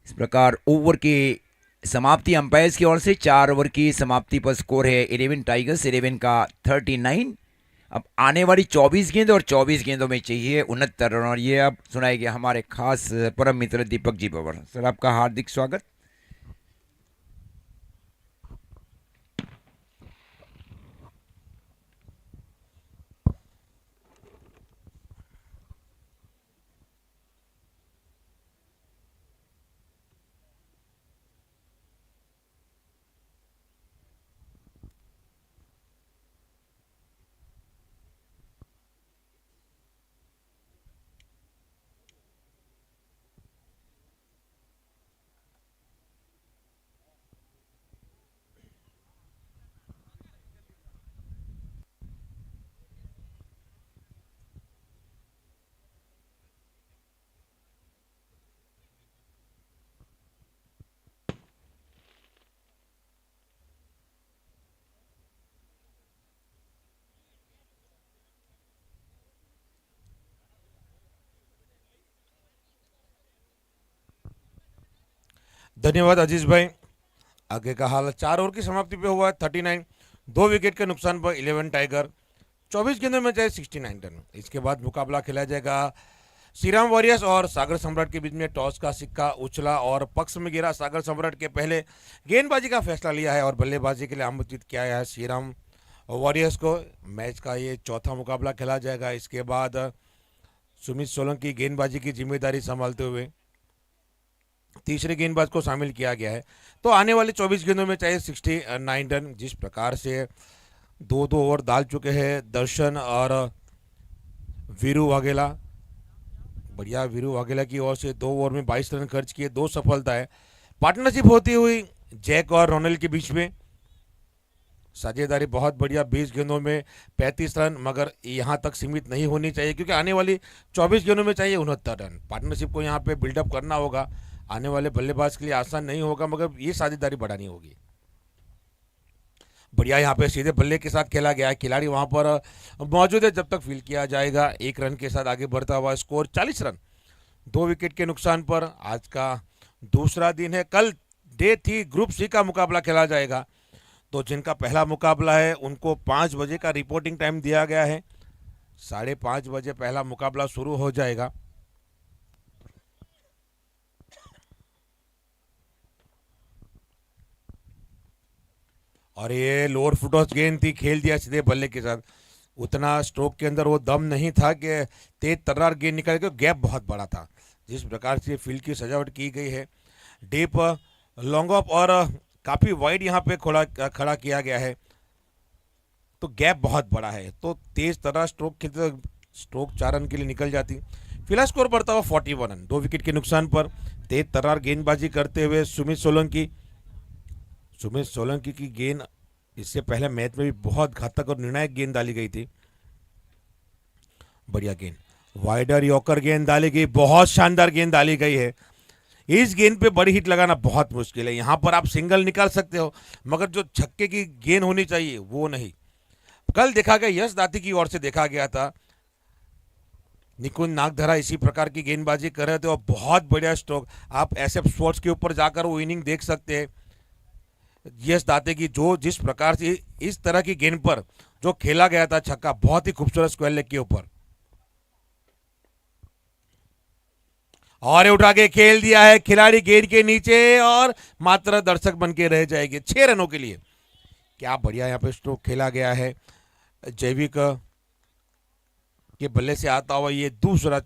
इस प्रकार ओवर की समाप्ति अंपायर्स की ओर से 4 ओवर की समाप्ति पर स्कोर है 11 टाइगर्स 11 का 39। अब आने वाली 24 गेंद और 24 गेंदों में चाहिए 69 रन। और ये अब सुनाएंगे हमारे खास परम मित्र दीपक जी पवार सर, आपका हार्दिक स्वागत। धन्यवाद अजीज भाई। आगे का हाल 4 ओवर की समाप्ति पे हुआ है 39, 2 विकेट के नुकसान पर 11 टाइगर, 24 गेंदों में चाहे 69 रन। इसके बाद मुकाबला खेला जाएगा श्रीराम वॉरियर्स और सागर सम्राट के बीच में। टॉस का सिक्का उछला और पक्ष में गिरा सागर सम्राट के पहले गेंदबाजी का फैसला लिया है और बल्लेबाजी के लिए आमंत्रित किया है श्रीराम वॉरियर्स को। मैच का ये चौथा मुकाबला खेला जाएगा। इसके बाद सुमित सोलंकी गेंदबाजी की जिम्मेदारी संभालते हुए तीसरे गेंदबाज को शामिल किया गया है। तो आने वाले 24 गेंदों में चाहिए 69 रन। जिस प्रकार से 2-2 ओवर डाल चुके हैं दर्शन और वीरू वाघेला, बढ़िया वीरू वाघेला की ओर से 2 ओवर में 22 रन खर्च किए, 2 सफलताएं। पार्टनरशिप होती हुई जैक और रोनेल के बीच में साझेदारी बहुत बढ़िया, 20 गेंदों में 35 रन, मगर यहाँ तक सीमित नहीं होनी चाहिए क्योंकि आने वाली 24 गेंदों में चाहिए 69 रन। पार्टनरशिप को यहाँ पे बिल्डअप करना होगा। आने वाले बल्लेबाज के लिए आसान नहीं होगा, मगर ये साझेदारी बढ़ानी होगी। बढ़िया यहाँ पे सीधे बल्ले के साथ खेला गया है। खिलाड़ी वहां पर मौजूद है जब तक फील्ड किया जाएगा। 1 रन के साथ आगे बढ़ता हुआ स्कोर 40 रन, 2 विकेट के नुकसान पर। आज का दूसरा दिन है। कल डे 3 ग्रुप सी का मुकाबला खेला जाएगा। तो जिनका पहला मुकाबला है उनको 5 बजे का रिपोर्टिंग टाइम दिया गया है। 5:30 बजे पहला मुकाबला शुरू हो जाएगा। और ये लोअर फुटॉस गेंद थी, खेल दिया सीधे बल्ले के साथ। उतना स्ट्रोक के अंदर वो दम नहीं था कि तेज तर्रार गेंद निकल के, गैप बहुत बड़ा था। जिस प्रकार से फील्ड की सजावट की गई है, डीप लॉन्ग ऑफ और काफ़ी वाइड यहाँ पे खड़ा किया गया है, तो गैप बहुत बड़ा है। तो तेज तर्रार स्ट्रोक खेलते स्ट्रोक 4 रन के लिए निकल जाती। फिलहाल स्कोर बढ़ता हुआ 41 रन, 2 विकेट के नुकसान पर। तेज तर्रार गेंदबाजी करते हुए सुमित सोलंकी की गेंद इससे पहले मैच में भी बहुत घातक और निर्णायक गेंद डाली गई थी। बढ़िया गेंद, वाइडर यॉर्कर गेंद डाली गई, बहुत शानदार गेंद डाली गई है। इस गेंद पे बड़ी हिट लगाना बहुत मुश्किल है। यहां पर आप सिंगल निकाल सकते हो, मगर जो छक्के की गेंद होनी चाहिए वो नहीं। कल देखा गया, यश दाती की ओर से देखा गया था, निकुंज नागधरा इसी प्रकार की गेंदबाजी कर रहे थे और बहुत बढ़िया स्ट्रोक। आप एसएफ स्पोर्ट्स के ऊपर जाकर वो इनिंग देख सकते हैं। यश दाते की जो जिस प्रकार से इस तरह की गेंद पर जो खेला गया था छक्का, बहुत ही खूबसूरत स्क्वायर लेग के ऊपर, और उठा के खेल दिया है। खिलाड़ी गेंद के नीचे और मात्र दर्शक बन के रह जाएंगे 6 रनों के लिए। क्या बढ़िया यहाँ पे स्ट्रोक खेला गया है। जैविक के बल्ले से आता हुआ ये दूसरा,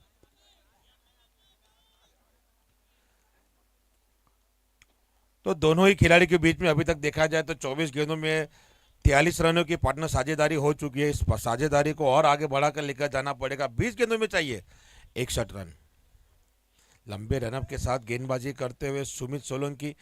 तो दोनों ही खिलाड़ी के बीच में अभी तक देखा जाए तो 24 गेंदों में 43 रनों की पार्टनर साझेदारी हो चुकी है। इस साझेदारी को और आगे बढ़ाकर लेकर जाना पड़ेगा। 20 गेंदों में चाहिए 61 रन। लंबे रनअप के साथ गेंदबाजी करते हुए सुमित सोलंकी,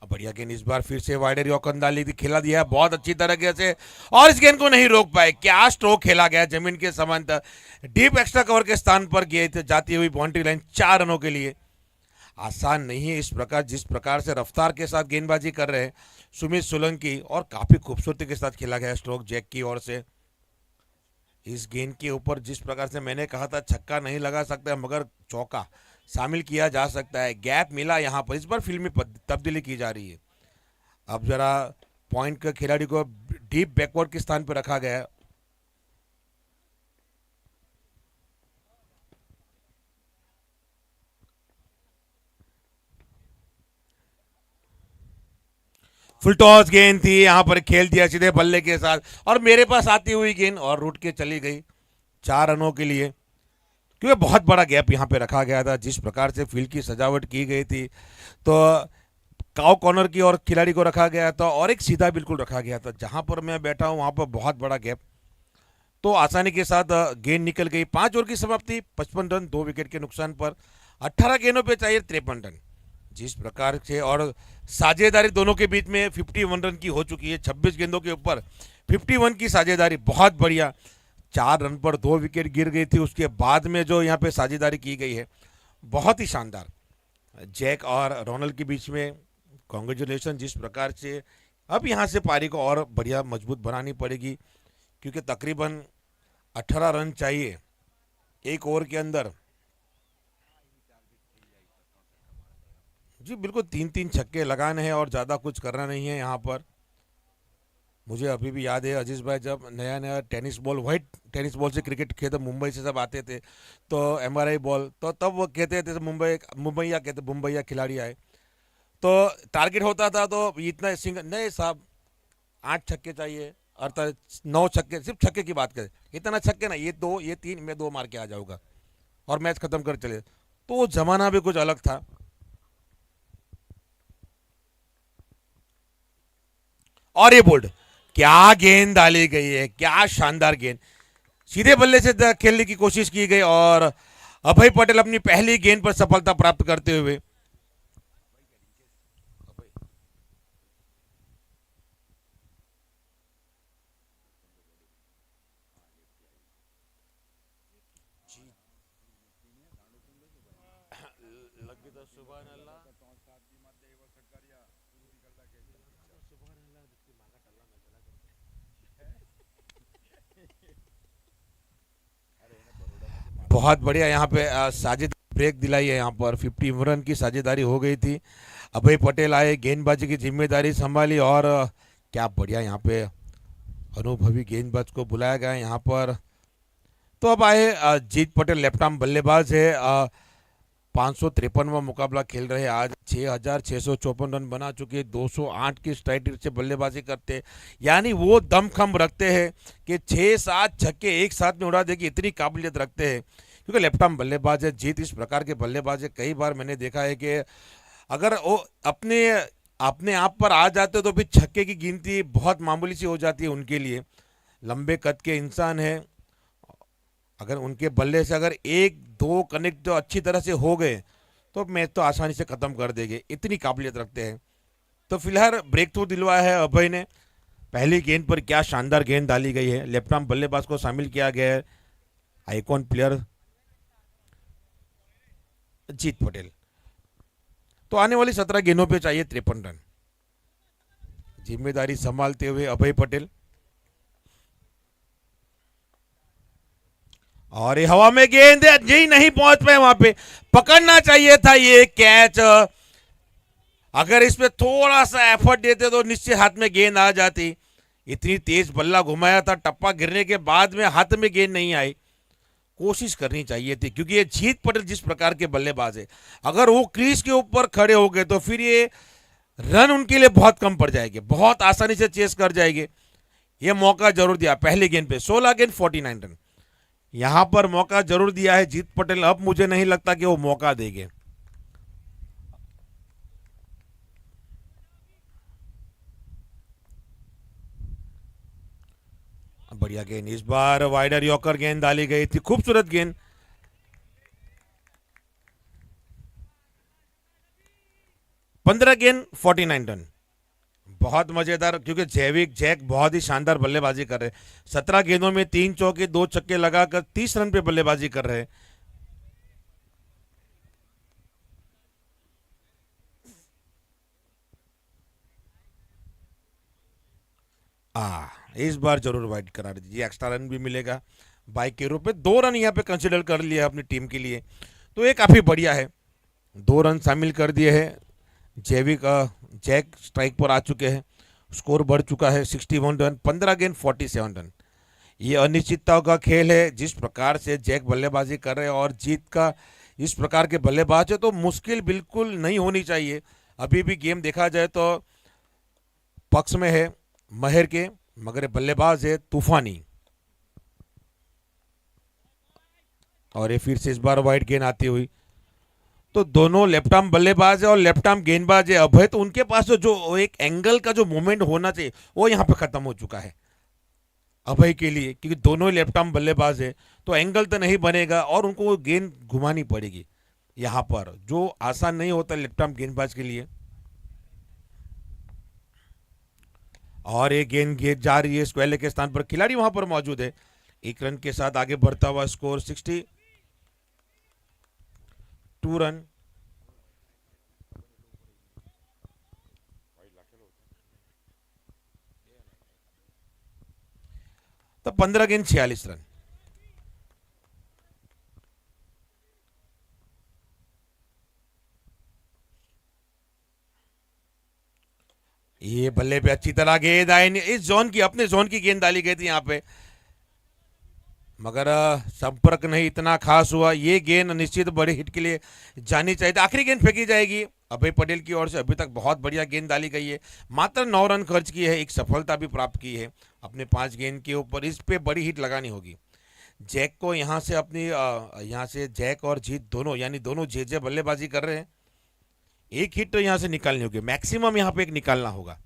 बढ़िया गेंद इस बार फिर से वाइडर यॉर्कर डाली थी, खेला दिया बहुत अच्छी तरीके से और इस गेंद को नहीं रोक पाए। क्या स्ट्रोक खेला गया जमीन के समांतर, डीप एक्स्ट्रा कवर के स्थान पर गेंद जाती हुई बाउंड्री लाइन, 4 रनों के लिए। आसान नहीं है इस प्रकार, जिस प्रकार से रफ्तार के साथ गेंदबाजी कर रहे हैं सुमित सोलंकी, और काफी खूबसूरती के साथ खेला गया स्ट्रोक जैक की ओर से। इस गेंद के ऊपर जिस प्रकार से मैंने कहा था छक्का नहीं लगा सकता मगर चौका शामिल किया जा सकता है। गैप मिला यहाँ पर, इस बार फील्ड में तब्दीली की जा रही है। अब जरा पॉइंट के खिलाड़ी को डीप बैकवर्ड के स्थान पर रखा गया है। फुल टॉस गेंद थी, यहां पर खेल दिया सीधे बल्ले के साथ और मेरे पास आती हुई गेंद और रूट के चली गई 4 रनों के लिए, क्योंकि बहुत बड़ा गैप यहां पे रखा गया था। जिस प्रकार से फील्ड की सजावट की गई थी, तो काउ कॉर्नर की और खिलाड़ी को रखा गया था और एक सीधा बिल्कुल रखा गया था। जहां पर मैं बैठा हूं वहां पर बहुत बड़ा गैप, तो आसानी के साथ गेंद निकल गई। 5 ओवर की समाप्ति, 55 रन, 2 विकेट के नुकसान पर। 18 गेंदों पे चाहिए 53 रन। जिस प्रकार से और साझेदारी दोनों के बीच में 51 रन की हो चुकी है। 26 गेंदों के ऊपर 51 की साझेदारी, बहुत बढ़िया। 4 रन पर 2 विकेट गिर गई थी, उसके बाद में जो यहाँ पे साझेदारी की गई है बहुत ही शानदार। जैक और रोनल के बीच में कॉन्ग्रेचुलेशन। जिस प्रकार से अब यहाँ से पारी को और बढ़िया मजबूत बनानी पड़ेगी, क्योंकि तकरीबन 18 रन चाहिए एक ओवर के अंदर। जी बिल्कुल, 3-3 छक्के लगाने हैं और ज़्यादा कुछ करना नहीं है यहाँ पर। मुझे अभी भी याद है अजीज भाई जब नया नया tennis ball, white tennis ball से क्रिकेट खेलते मुंबई से सब आते थे, तो एमआरआई बॉल, तो तब वो कहते थे मुंबईया कहते, मुंबईया खिलाड़ी आए, तो टारगेट होता था तो इतना सिंगल नहीं साहब, 8 छक्के चाहिए, अर्थात 9 छक्के, सिर्फ छक्के की बात करें, इतना छक्के ना, ये 2 ये 3, मैं 2 मार के आ जाऊंगा और मैच खत्म कर चले। तो वो जमाना भी कुछ अलग था। और ये बोल्ड, क्या गेंद डाली गई है, क्या शानदार गेंद, सीधे बल्ले से खेलने की कोशिश की गई और अभय पटेल अपनी पहली गेंद पर सफलता प्राप्त करते हुए। बहुत बढ़िया यहाँ पे साजिद ब्रेक दिलाई है, यहाँ पर 50 रन की साझेदारी हो गई थी। अभय पटेल आए, गेंदबाजी की जिम्मेदारी संभाली और क्या बढ़िया यहाँ पे अनुभवी गेंदबाज को बुलाया गया है यहाँ पर। तो अब आए जीत पटेल, लेफ्ट आर्म बल्लेबाज है, 553वां मुकाबला खेल रहे हैं आज, 6,654 रन बना चुके, 208 की स्ट्राइक रेट से बल्लेबाजी करते, यानी वो दमखम रखते हैं कि 6-7 छक्के एक साथ में उड़ा देगी, इतनी काबिलियत रखते हैं, क्योंकि लेफ्ट आर्म बल्लेबाज है। जीत इस प्रकार के बल्लेबाज है, कई बार मैंने देखा है कि अगर वो अपने अपने आप पर आ जाते तो फिर छक्के की गिनती बहुत मामूली सी हो जाती है उनके लिए। लंबे कद के इंसान है, अगर उनके बल्ले से अगर 1-2 कनेक्ट जो अच्छी तरह से हो गए तो मैच तो आसानी से खत्म कर देंगे, इतनी काबिलियत रखते हैं। तो फिलहाल ब्रेक थ्रू दिलवाया है अभय ने, पहली गेंद पर क्या शानदार गेंद डाली गई है, लेफ्ट आर्म बल्लेबाज को शामिल किया गया है, आइकॉन प्लेयर जीत पटेल। तो आने वाली 17 गेंदों पे चाहिए 53 रन, जिम्मेदारी संभालते हुए अभय पटेल। और ये हवा में गेंद जी नहीं पहुंच पाए वहां पे, पकड़ना चाहिए था ये कैच, अगर इस पे थोड़ा सा एफर्ट देते तो निश्चित हाथ में गेंद आ जाती। इतनी तेज बल्ला घुमाया था, टप्पा गिरने के बाद में हाथ में गेंद नहीं आई, कोशिश करनी चाहिए थी, क्योंकि ये जीत पटेल जिस प्रकार के बल्लेबाज है, अगर वो क्रीज के ऊपर खड़े हो गए तो फिर ये रन उनके लिए बहुत कम पड़ जाएंगे, बहुत आसानी से चेस कर जाएंगे। ये मौका जरूर दिया पहली गेंद पे, 16 गेंद 49 रन, यहां पर मौका जरूर दिया है जीत पटेल, अब मुझे नहीं लगता कि वो मौका देंगे। बढ़िया गेंद, इस बार वाइडर यॉर्कर गेंद डाली गई थी, खूबसूरत गेंद। 15 गेंद 49 रन, बहुत मजेदार, क्योंकि जैक बहुत ही शानदार बल्लेबाजी कर रहे हैं, 17 गेंदों में 3 चौके 2 छक्के लगाकर 30 रन पे बल्लेबाजी कर रहे हैं। इस बार जरूर वाइड करा दीजिए, एक्स्ट्रा रन भी मिलेगा बाइक के रूप में, 2 रन यहाँ पे कंसिडर कर लिया है अपनी टीम के लिए, तो ये काफी बढ़िया है, 2 रन शामिल कर दिए हैं। जैक स्ट्राइक पर आ चुके हैं, स्कोर बढ़ चुका है 61 रन, 15 गेंद 47 रन। ये अनिश्चितताओं का खेल है, जिस प्रकार से जैक बल्लेबाजी कर रहे हैं और जीत का इस प्रकार के बल्लेबाज है, तो मुश्किल बिल्कुल नहीं होनी चाहिए। अभी भी गेम देखा जाए तो पक्ष में है महर के, मगर बल्लेबाज है तूफानी, और ये फिर से इस बार वाइड गेंद आती हुई, तो दोनों लेफ्ट आर्म बल्लेबाज है और लेफ्ट आर्म गेंदबाज है अभय, तो उनके पास जो एक एंगल का जो मूवमेंट होना चाहिए वो यहाँ पे खत्म हो चुका है अभय के लिए, क्योंकि दोनों ही लेफ्ट आर्म बल्लेबाज है, तो एंगल तो नहीं बनेगा और उनको गेंद घुमानी पड़ेगी यहाँ पर, जो आसान नहीं होता लेफ्ट आर्म गेंदबाज के लिए। और एक गेंद जा रही है स्क्वेले के स्थान पर, खिलाड़ी वहां पर मौजूद है, 1 रन के साथ आगे बढ़ता हुआ स्कोर 62 रन। तो 15 गेंद 46 रन, ये बल्ले पे अच्छी तरह गेंद आई नहीं, इस जोन की, अपने जोन की गेंद डाली गई थी यहाँ पे, मगर संपर्क नहीं इतना खास हुआ। ये गेंद निश्चित बड़े हिट के लिए जानी चाहिए थी। आखिरी गेंद फेंकी जाएगी अभय पटेल की ओर से। अभी तक बहुत बढ़िया गेंद डाली गई है, मात्र 9 रन खर्च किए हैं, एक सफलता भी प्राप्त की है अपने 5 गेंद के ऊपर। इस पे बड़ी हिट लगानी होगी जैक को। यहाँ से अपनी यहाँ से जैक और जीत दोनों, यानी दोनों जे बल्लेबाजी कर रहे हैं। एक हिट तो यहाँ से निकालनी होगी, मैक्सिमम यहाँ पे एक निकालना होगा।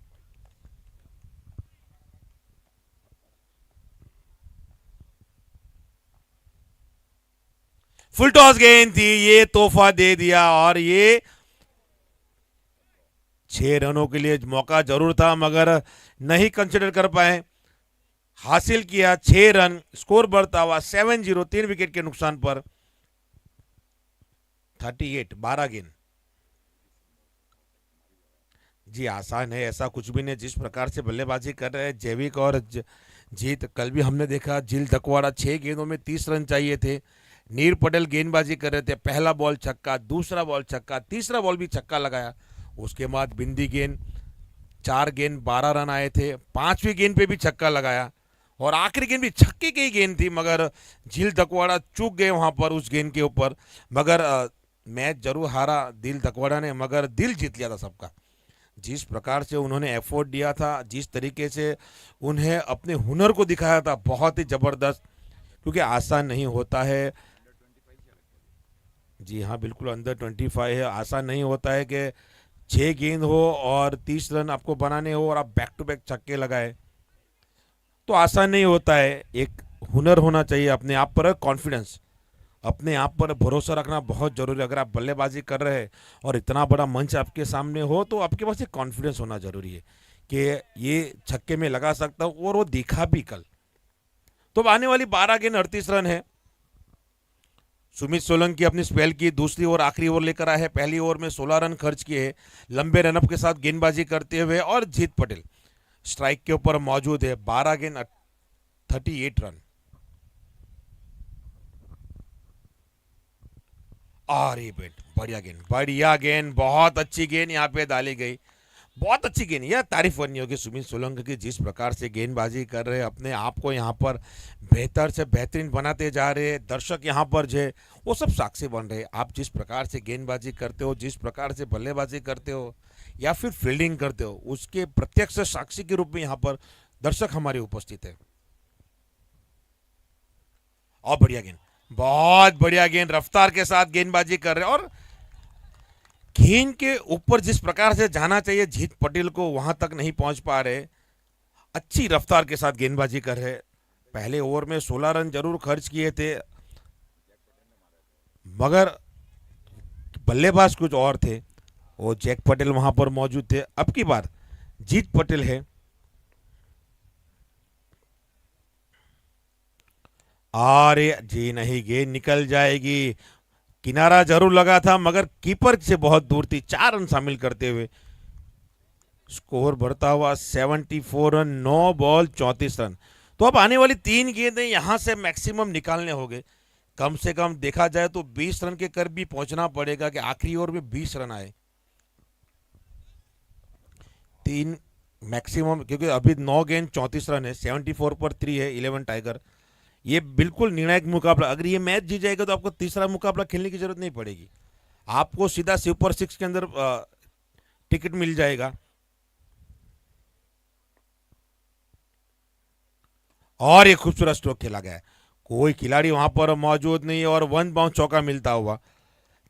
फुल टॉस गेंद थी, ये तोहफा दे दिया, और ये 6 रनों के लिए मौका जरूर था मगर नहीं कंसिडर कर पाए। हासिल किया 6 रन, स्कोर बढ़ता हुआ 7-0, 3 विकेट के नुकसान पर 38, 12 गेंद। जी आसान है ऐसा कुछ भी नहीं, जिस प्रकार से बल्लेबाजी कर रहे हैं जैविक और जीत। कल भी हमने देखा जिल दकवाड़ा 6 गेंदों में 30 रन चाहिए थे। नीर पटेल गेंदबाजी कर रहे थे, पहला बॉल छक्का, दूसरा बॉल छक्का, तीसरा बॉल भी छक्का लगाया। उसके बाद बिंदी गेंद, 4 गेंद 12 रन आए थे, 5वीं गेंद पे भी छक्का लगाया, और आखिरी गेंद भी छक्के की गेंद थी मगर झील दकवाड़ा चूक गए वहां पर उस गेंद के ऊपर। मगर मैच जरूर हारा दिल दकवाड़ा ने, मगर दिल जीत लिया था सबका। जिस प्रकार से उन्होंने एफर्ट दिया था, जिस तरीके से उन्हें अपने हुनर को दिखाया था, बहुत ही जबरदस्त, क्योंकि आसान नहीं होता है। जी हाँ बिल्कुल, अंडर 25 है। आसान नहीं होता है कि 6 गेंद हो और 30 रन आपको बनाने हो और आप बैक टू बैक छक्के लगाए, तो आसान नहीं होता है। एक हुनर होना चाहिए, अपने आप पर कॉन्फिडेंस, अपने आप पर भरोसा रखना बहुत जरूरी है। अगर आप बल्लेबाजी कर रहे हैं और इतना बड़ा मंच आपके सामने हो, तो आपके पास एक कॉन्फिडेंस होना जरूरी है कि ये छक्के में लगा सकता हूँ, और वो दिखा भी कल। तो आने वाली 12 गेंद 38 रन है। सुमित सोलंकी अपनी स्पेल की दूसरी और आखिरी ओवर लेकर आए हैं। पहली ओवर में 16 रन खर्च किए हैं लंबे रनअप के साथ गेंदबाजी करते हुए, और जीत पटेल स्ट्राइक के ऊपर मौजूद है। 12 गेंद 38 रन। अरे बेट, बढ़िया गेंद, बढ़िया गेंद, बहुत अच्छी गेंद यहाँ पे डाली गई, बहुत अच्छी गेंद। यह तारीफ करनी होगी सुमित सोलंकी की, जिस प्रकार से गेंदबाजी कर रहे हैं, अपने आप को यहाँ पर बेहतर से बेहतरीन बनाते जा रहे हैं। दर्शक यहाँ पर जो है वो सब साक्षी बन रहे हैं। आप जिस प्रकार से गेंदबाजी करते हो, जिस प्रकार से बल्लेबाजी करते हो या फिर फील्डिंग करते हो, उसके प्रत्यक्ष साक्षी के रूप में यहाँ पर दर्शक हमारे उपस्थित है। और बढ़िया गेंद, बहुत बढ़िया गेंद, रफ्तार के साथ गेंदबाजी कर रहे हैं, और गेंद के ऊपर जिस प्रकार से जाना चाहिए जीत पटेल को, वहां तक नहीं पहुंच पा रहे। अच्छी रफ्तार के साथ गेंदबाजी कर रहे। पहले ओवर में 16 रन जरूर खर्च किए थे, मगर बल्लेबाज कुछ और थे, वो जैक पटेल वहां पर मौजूद थे। अब की बार जीत पटेल है। अरे जी नहीं, गेंद निकल जाएगी। किनारा जरूर लगा था मगर कीपर से बहुत दूर थी। 4 रन शामिल करते हुए स्कोर बढ़ता हुआ 74 रन, 9 बॉल 34 रन। तो अब आने वाली 3 गेंदें यहां से मैक्सिमम निकालने होंगे। कम से कम देखा जाए तो 20 रन के करीब भी पहुंचना पड़ेगा कि आखिरी ओवर में 20 रन आए। 3 मैक्सिमम, क्योंकि अभी 9 गेंद 34 रन है, 74 पर 3 है 11 टाइगर। ये बिल्कुल निर्णायक मुकाबला। अगर ये मैच जीत जाएगा तो आपको तीसरा मुकाबला खेलने की जरूरत नहीं पड़ेगी, आपको सीधा सुपर 6 के अंदर टिकट मिल जाएगा। और ये खूबसूरत स्ट्रोक खेला गया है, कोई खिलाड़ी वहां पर मौजूद नहीं है, और 1 बाउंस चौका मिलता हुआ।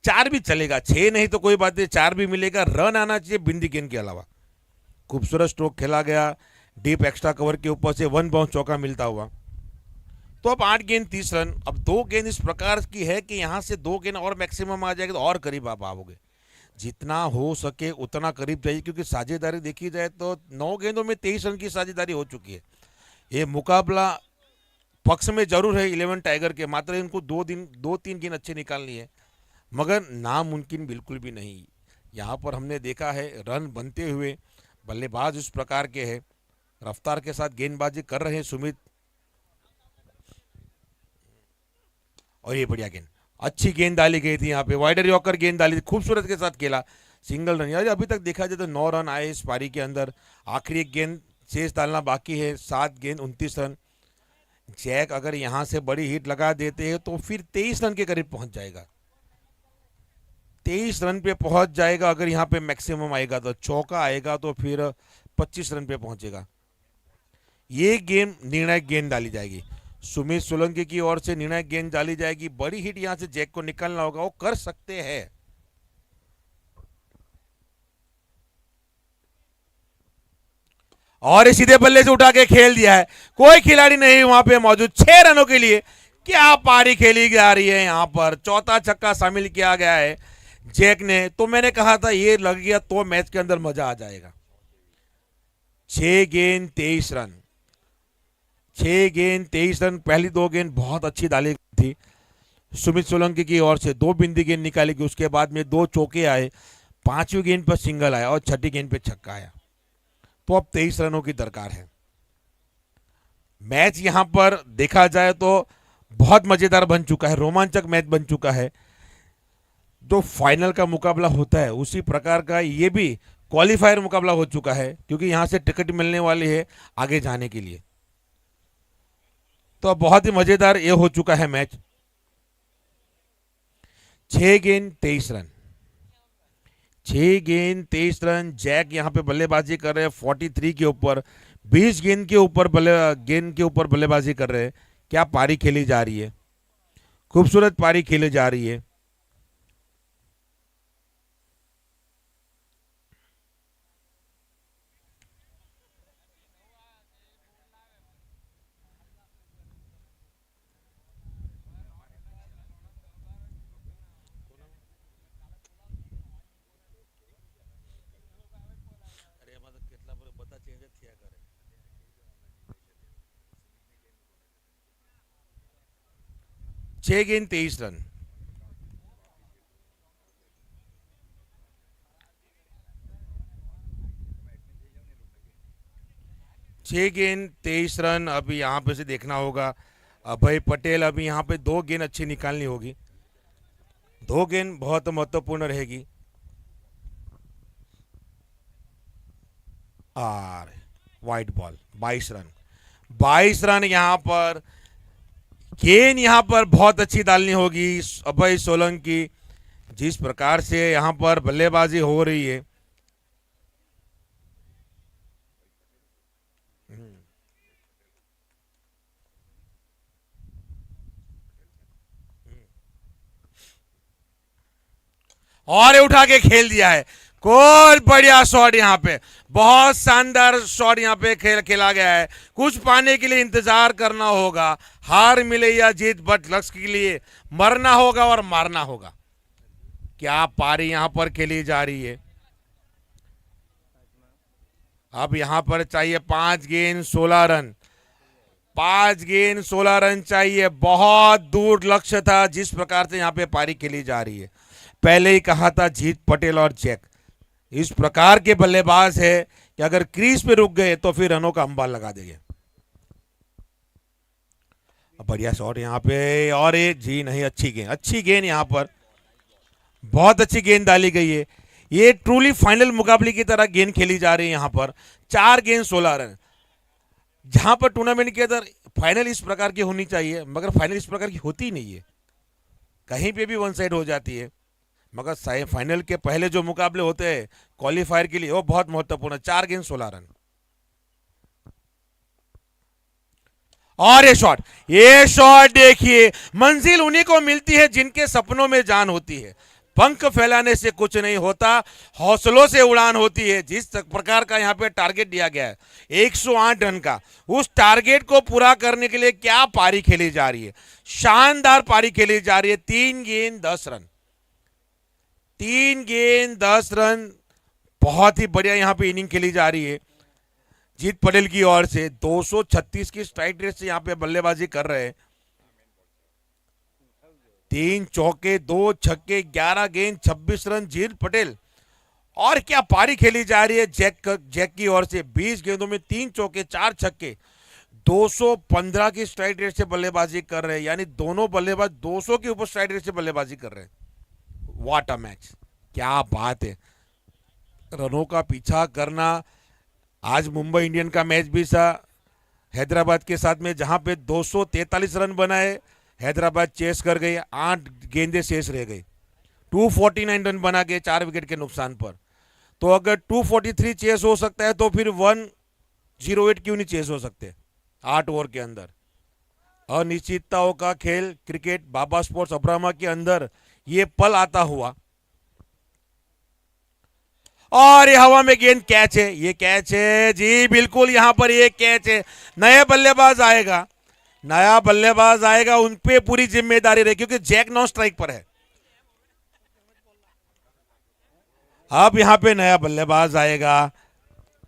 4 भी चलेगा, 6 नहीं तो कोई बात नहीं, 4 भी मिलेगा। रन आना चाहिए बिंदी गेंद के अलावा। खूबसूरत स्ट्रोक खेला गया, डीप एक्स्ट्रा कवर के ऊपर से 1 बाउंस चौका मिलता हुआ। तो अब 8 गेंद 30 रन। अब 2 गेंद इस प्रकार की है कि यहां से 2 गेंद और मैक्सिमम आ जाएगी तो और करीब आप आओगे। जितना हो सके उतना करीब जाइए, क्योंकि साझेदारी देखी जाए तो 9 गेंदों में 23 रन की साझेदारी हो चुकी है। ये मुकाबला पक्ष में जरूर है 11 टाइगर के, मात्र इनको 2-3 गेंद अच्छे निकालनी है, मगर नामुमकिन बिल्कुल भी नहीं। यहाँ पर हमने देखा है रन बनते हुए बल्लेबाज इस प्रकार के हैं, रफ्तार के साथ गेंदबाजी कर रहे हैं सुमित। और ये बढ़िया गेंद, अच्छी गेंद डाली गई थी यहाँ पे, वाइडर यॉर्कर गेंद डाली थी, खूबसूरत के साथ खेला। सिंगल रन, यार अभी तक देखा जाए तो 9 रन आए इस पारी के अंदर। आखिरी एक गेंद शेष डालना बाकी है, 7 गेंद 29 रन। जैक अगर यहां से बड़ी हिट लगा देते हैं तो फिर 23 रन के करीब पहुंच जाएगा, 23 रन पे पहुंच जाएगा। अगर यहाँ पे मैक्सिमम आएगा तो चौका आएगा तो फिर 25 रन पे पहुंचेगा। ये गेम निर्णायक गेंद डाली जाएगी, सुमित सोलंकी की ओर से निर्णायक गेंद डाली जाएगी। बड़ी हिट यहां से जैक को निकालना होगा, वो कर सकते हैं। और ये सीधे बल्ले से उठा के खेल दिया है, कोई खिलाड़ी नहीं वहां पे मौजूद। 6 रनों के लिए क्या पारी खेली जा रही है, यहां पर चौथा छक्का शामिल किया गया है जैक ने। तो मैंने कहा था ये लग गया तो मैच के अंदर मजा आ जाएगा। 6 गेंद 23 रन, 6 गेंद 23 रन। पहली 2 गेंद बहुत अच्छी डाली थी सुमित सोलंकी की ओर से, 2 बिंदी गेंद निकाली गई, उसके बाद में 2 चौके आए, 5वीं गेंद पर सिंगल आया और 6ठी गेंद पे छक्का आया। तो अब 23 रनों की दरकार है। मैच यहां पर देखा जाए तो बहुत मजेदार बन चुका है, रोमांचक मैच बन चुका है। जो फाइनल का मुकाबला होता है उसी प्रकार का ये भी क्वालिफायर मुकाबला हो चुका है, क्योंकि यहां से टिकट मिलने वाली है आगे जाने के लिए। तो अब बहुत ही मजेदार ये हो चुका है मैच। 6 गेंद 23 रन, 6 गेंद 23 रन। जैक यहां पे बल्लेबाजी कर रहे हैं 43 के ऊपर, 20 गेंद के ऊपर बल्लेबाजी कर रहे हैं। क्या पारी खेली जा रही है, खूबसूरत पारी खेली जा रही है। छह गेंद 23 रन, 6 गेंद 23 रन। अभी यहां पे से देखना होगा अभय पटेल, अभी यहां पे 2 गेंद अच्छी निकालनी होगी, 2 गेंद बहुत महत्वपूर्ण रहेगी। और वाइट बॉल, 22 रन, 22 रन। यहां पर गेंद यहां पर बहुत अच्छी डालनी होगी अभय सोलंकी। जिस प्रकार से यहां पर बल्लेबाजी हो रही है, और उठा के खेल दिया है। कोई बढ़िया शॉट यहां पे, बहुत शानदार शॉट यहां पे खेला गया है। कुछ पाने के लिए इंतजार करना होगा, हार मिले या जीत, बट लक्ष्य के लिए मरना होगा और मारना होगा। क्या पारी यहां पर खेली जा रही है। अब यहां पर चाहिए 5 गेंद 16 रन, 5 गेंद 16 रन चाहिए। बहुत दूर लक्ष्य था जिस प्रकार से यहां पे पारी खेली जा रही है। पहले ही कहा था जीत पटेल और जैक इस प्रकार के बल्लेबाज है कि अगर क्रीज पे रुक गए तो फिर रनों का अंबार लगा देंगे। बढ़िया शॉट यहां पे, और एक जी नहीं, अच्छी गेंद यहां पर, बहुत अच्छी गेंद डाली गई है। ये ट्रूली फाइनल मुकाबले की तरह गेंद खेली जा रही है यहां पर। 4 गेंद 16 रन, जहां पर टूर्नामेंट के अंदर फाइनल इस प्रकार की होनी चाहिए, मगर फाइनल इस प्रकार की होती नहीं है, कहीं पे भी वन साइड हो जाती है। मगर फाइनल के पहले जो मुकाबले होते हैं क्वालिफायर के लिए, वो बहुत महत्वपूर्ण है। 4 गेंद 16 रन। और ये शॉट देखिए, मंजिल उन्हीं को मिलती है जिनके सपनों में जान होती है। पंख फैलाने से कुछ नहीं होता, हौसलों से उड़ान होती है। जिस प्रकार का यहाँ पे टारगेट दिया गया है 108 रन का, उस टारगेट को पूरा करने के लिए क्या पारी खेली जा रही है, शानदार पारी खेली जा रही है। 3 गेंद 10 रन, 3 गेंद 10 रन। बहुत ही बढ़िया यहां पे इनिंग खेली जा रही है जीत पटेल की ओर से। 236 की स्ट्राइक रेट से यहां पे बल्लेबाजी कर रहे हैं। 3 चौके 2 छक्के, 11 गेंद 26 रन जीत पटेल। और क्या पारी खेली जा रही है जैक की ओर से। 20 गेंदों में 3 चौके 4 छक्के, 215 की स्ट्राइक रेट से बल्लेबाजी कर रहे हैं, यानी दोनों बल्लेबाज 200 के ऊपर स्ट्राइक रेट से बल्लेबाजी कर रहे हैं। व्हाट अ मैच, क्या बात है। रनों का पीछा करना। आज मुंबई इंडियन का मैच भी था हैदराबाद के साथ में, जहां पे 243 रन बनाए, हैदराबाद चेस कर गई, 8 गेंदें शेष रह गई, 249 रन बना के 4 विकेट के नुकसान पर। तो अगर 243 चेस हो सकता है तो फिर 108 क्यों नहीं चेस हो सकते 8 ओवर के अंदर। अनिश्चितताओं का खेल क्रिकेट, बाबा स्पोर्ट्स अब्रामा के अंदर ये पल आता हुआ, और ये हवा में गेंद कैच है, ये कैच है जी, बिल्कुल यहां पर ये कैच है। नया बल्लेबाज आएगा, नया बल्लेबाज आएगा, उन पे पूरी जिम्मेदारी रहे, क्योंकि जैक नॉन स्ट्राइक पर है। अब यहां पे नया बल्लेबाज आएगा,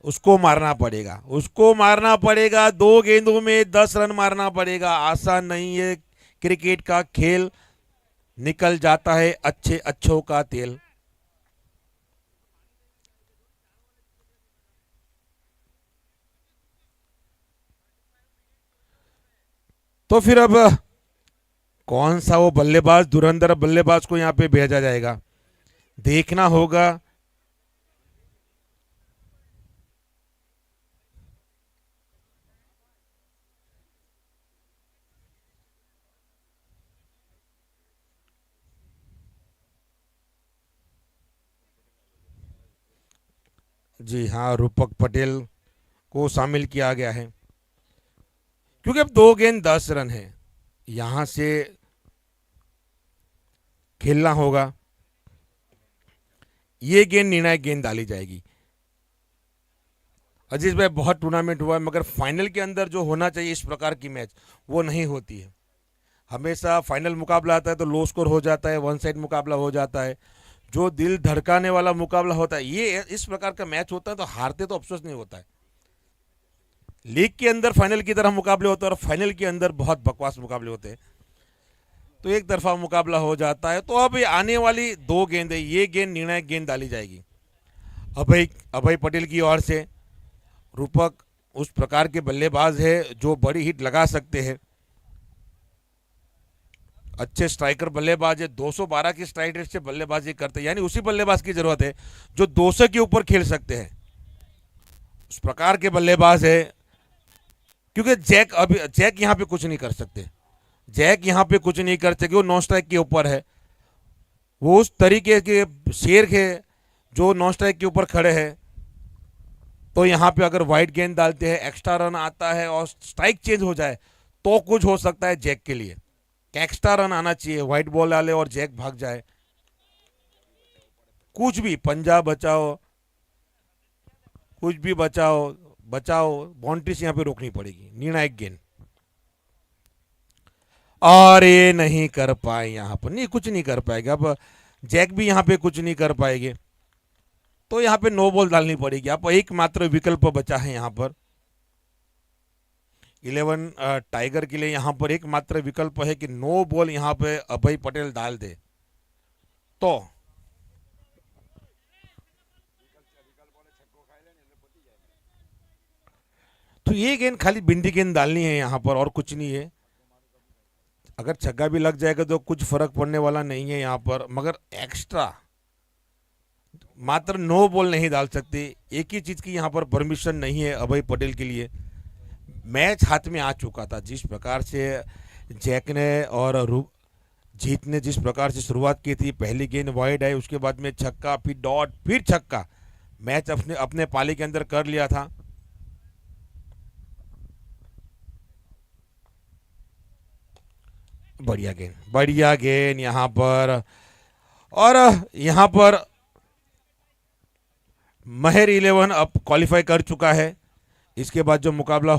उसको मारना पड़ेगा, उसको मारना पड़ेगा, 2 गेंदों में 10 रन मारना पड़ेगा। आसान नहीं है क्रिकेट का खेल, निकल जाता है अच्छों का तेल। तो फिर अब कौन सा वो बल्लेबाज, धुरंधर बल्लेबाज को यहां पे भेजा जाएगा, देखना होगा। जी हाँ, रूपक पटेल को शामिल किया गया है, क्योंकि अब 2 गेंद 10 रन है, यहां से खेलना होगा। ये गेंद निर्णायक गेंद डाली जाएगी। अजीज भाई, बहुत टूर्नामेंट हुआ है, मगर फाइनल के अंदर जो होना चाहिए इस प्रकार की मैच, वो नहीं होती है। हमेशा फाइनल मुकाबला आता है तो लो स्कोर हो जाता है, वन साइड मुकाबला हो जाता है। जो दिल धड़काने वाला मुकाबला होता है, ये इस प्रकार का मैच होता है तो हारते तो अफसोस नहीं होता है। लीग के अंदर फाइनल की तरह मुकाबले होते हैं और फाइनल के अंदर बहुत बकवास मुकाबले होते हैं, तो एक तरफा मुकाबला हो जाता है। तो अब आने वाली 2 गेंदें, ये गेंद निर्णायक गेंद डाली जाएगी। अभय पटेल की ओर से। रूपक उस प्रकार के बल्लेबाज है जो बड़ी हिट लगा सकते हैं, अच्छे स्ट्राइकर बल्लेबाज है, 212 की स्ट्राइक रेट से बल्लेबाजी करते हैं, यानी उसी बल्लेबाज की जरूरत है जो 200 के ऊपर खेल सकते हैं, उस प्रकार के बल्लेबाज है। क्योंकि जैक यहां पे कुछ नहीं कर सकते, जैक यहां पे कुछ नहीं कर सकते, वो नॉन स्ट्राइक के ऊपर है, वो उस तरीके के शेर है जो नॉन स्ट्राइक के ऊपर खड़े हैं। तो यहां पे अगर वाइड गेंद डालते हैं, एक्स्ट्रा रन आता है और स्ट्राइक चेंज हो जाए तो कुछ हो सकता है जैक के लिए। एक्स्ट्रा रन आना चाहिए, वाइट बॉल डाले और जैक भाग जाए, कुछ भी, पंजा बचाओ, कुछ भी बचाओ, बाउंड्रीज यहां पे रोकनी पड़ेगी, निर्णायक गेंद। और ये नहीं कर पाए यहां पर, नहीं कुछ नहीं कर पाएगा। अब जैक भी यहां पे कुछ नहीं कर पाएंगे, तो यहां पे नो बॉल डालनी पड़ेगी। आप एकमात्र विकल्प बचा है यहां पर 11 टाइगर के लिए, यहां पर एकमात्र विकल्प है कि नो बॉल यहां पे अभय पटेल डाल दे। तो ये गेंद खाली बिंदी गेंद डालनी है यहां पर, और कुछ नहीं है। अगर छक्का भी लग जाएगा तो कुछ फर्क पड़ने वाला नहीं है यहां पर, मगर एक्स्ट्रा मात्र नो बॉल नहीं डाल सकते। एक ही चीज की यहां पर परमिशन नहीं है अभय पटेल के लिए। मैच हाथ में आ चुका था, जिस प्रकार से जैक ने और जीत ने जिस प्रकार से शुरुआत की थी, पहली गेंद वाइड आई, उसके बाद में छक्का, फिर डॉट, फिर छक्का, मैच अपने पाले के अंदर कर लिया था। बढ़िया गेंद यहां पर, और यहां पर महर 11 अब क्वालिफाई कर चुका है। इसके बाद जो मुकाबला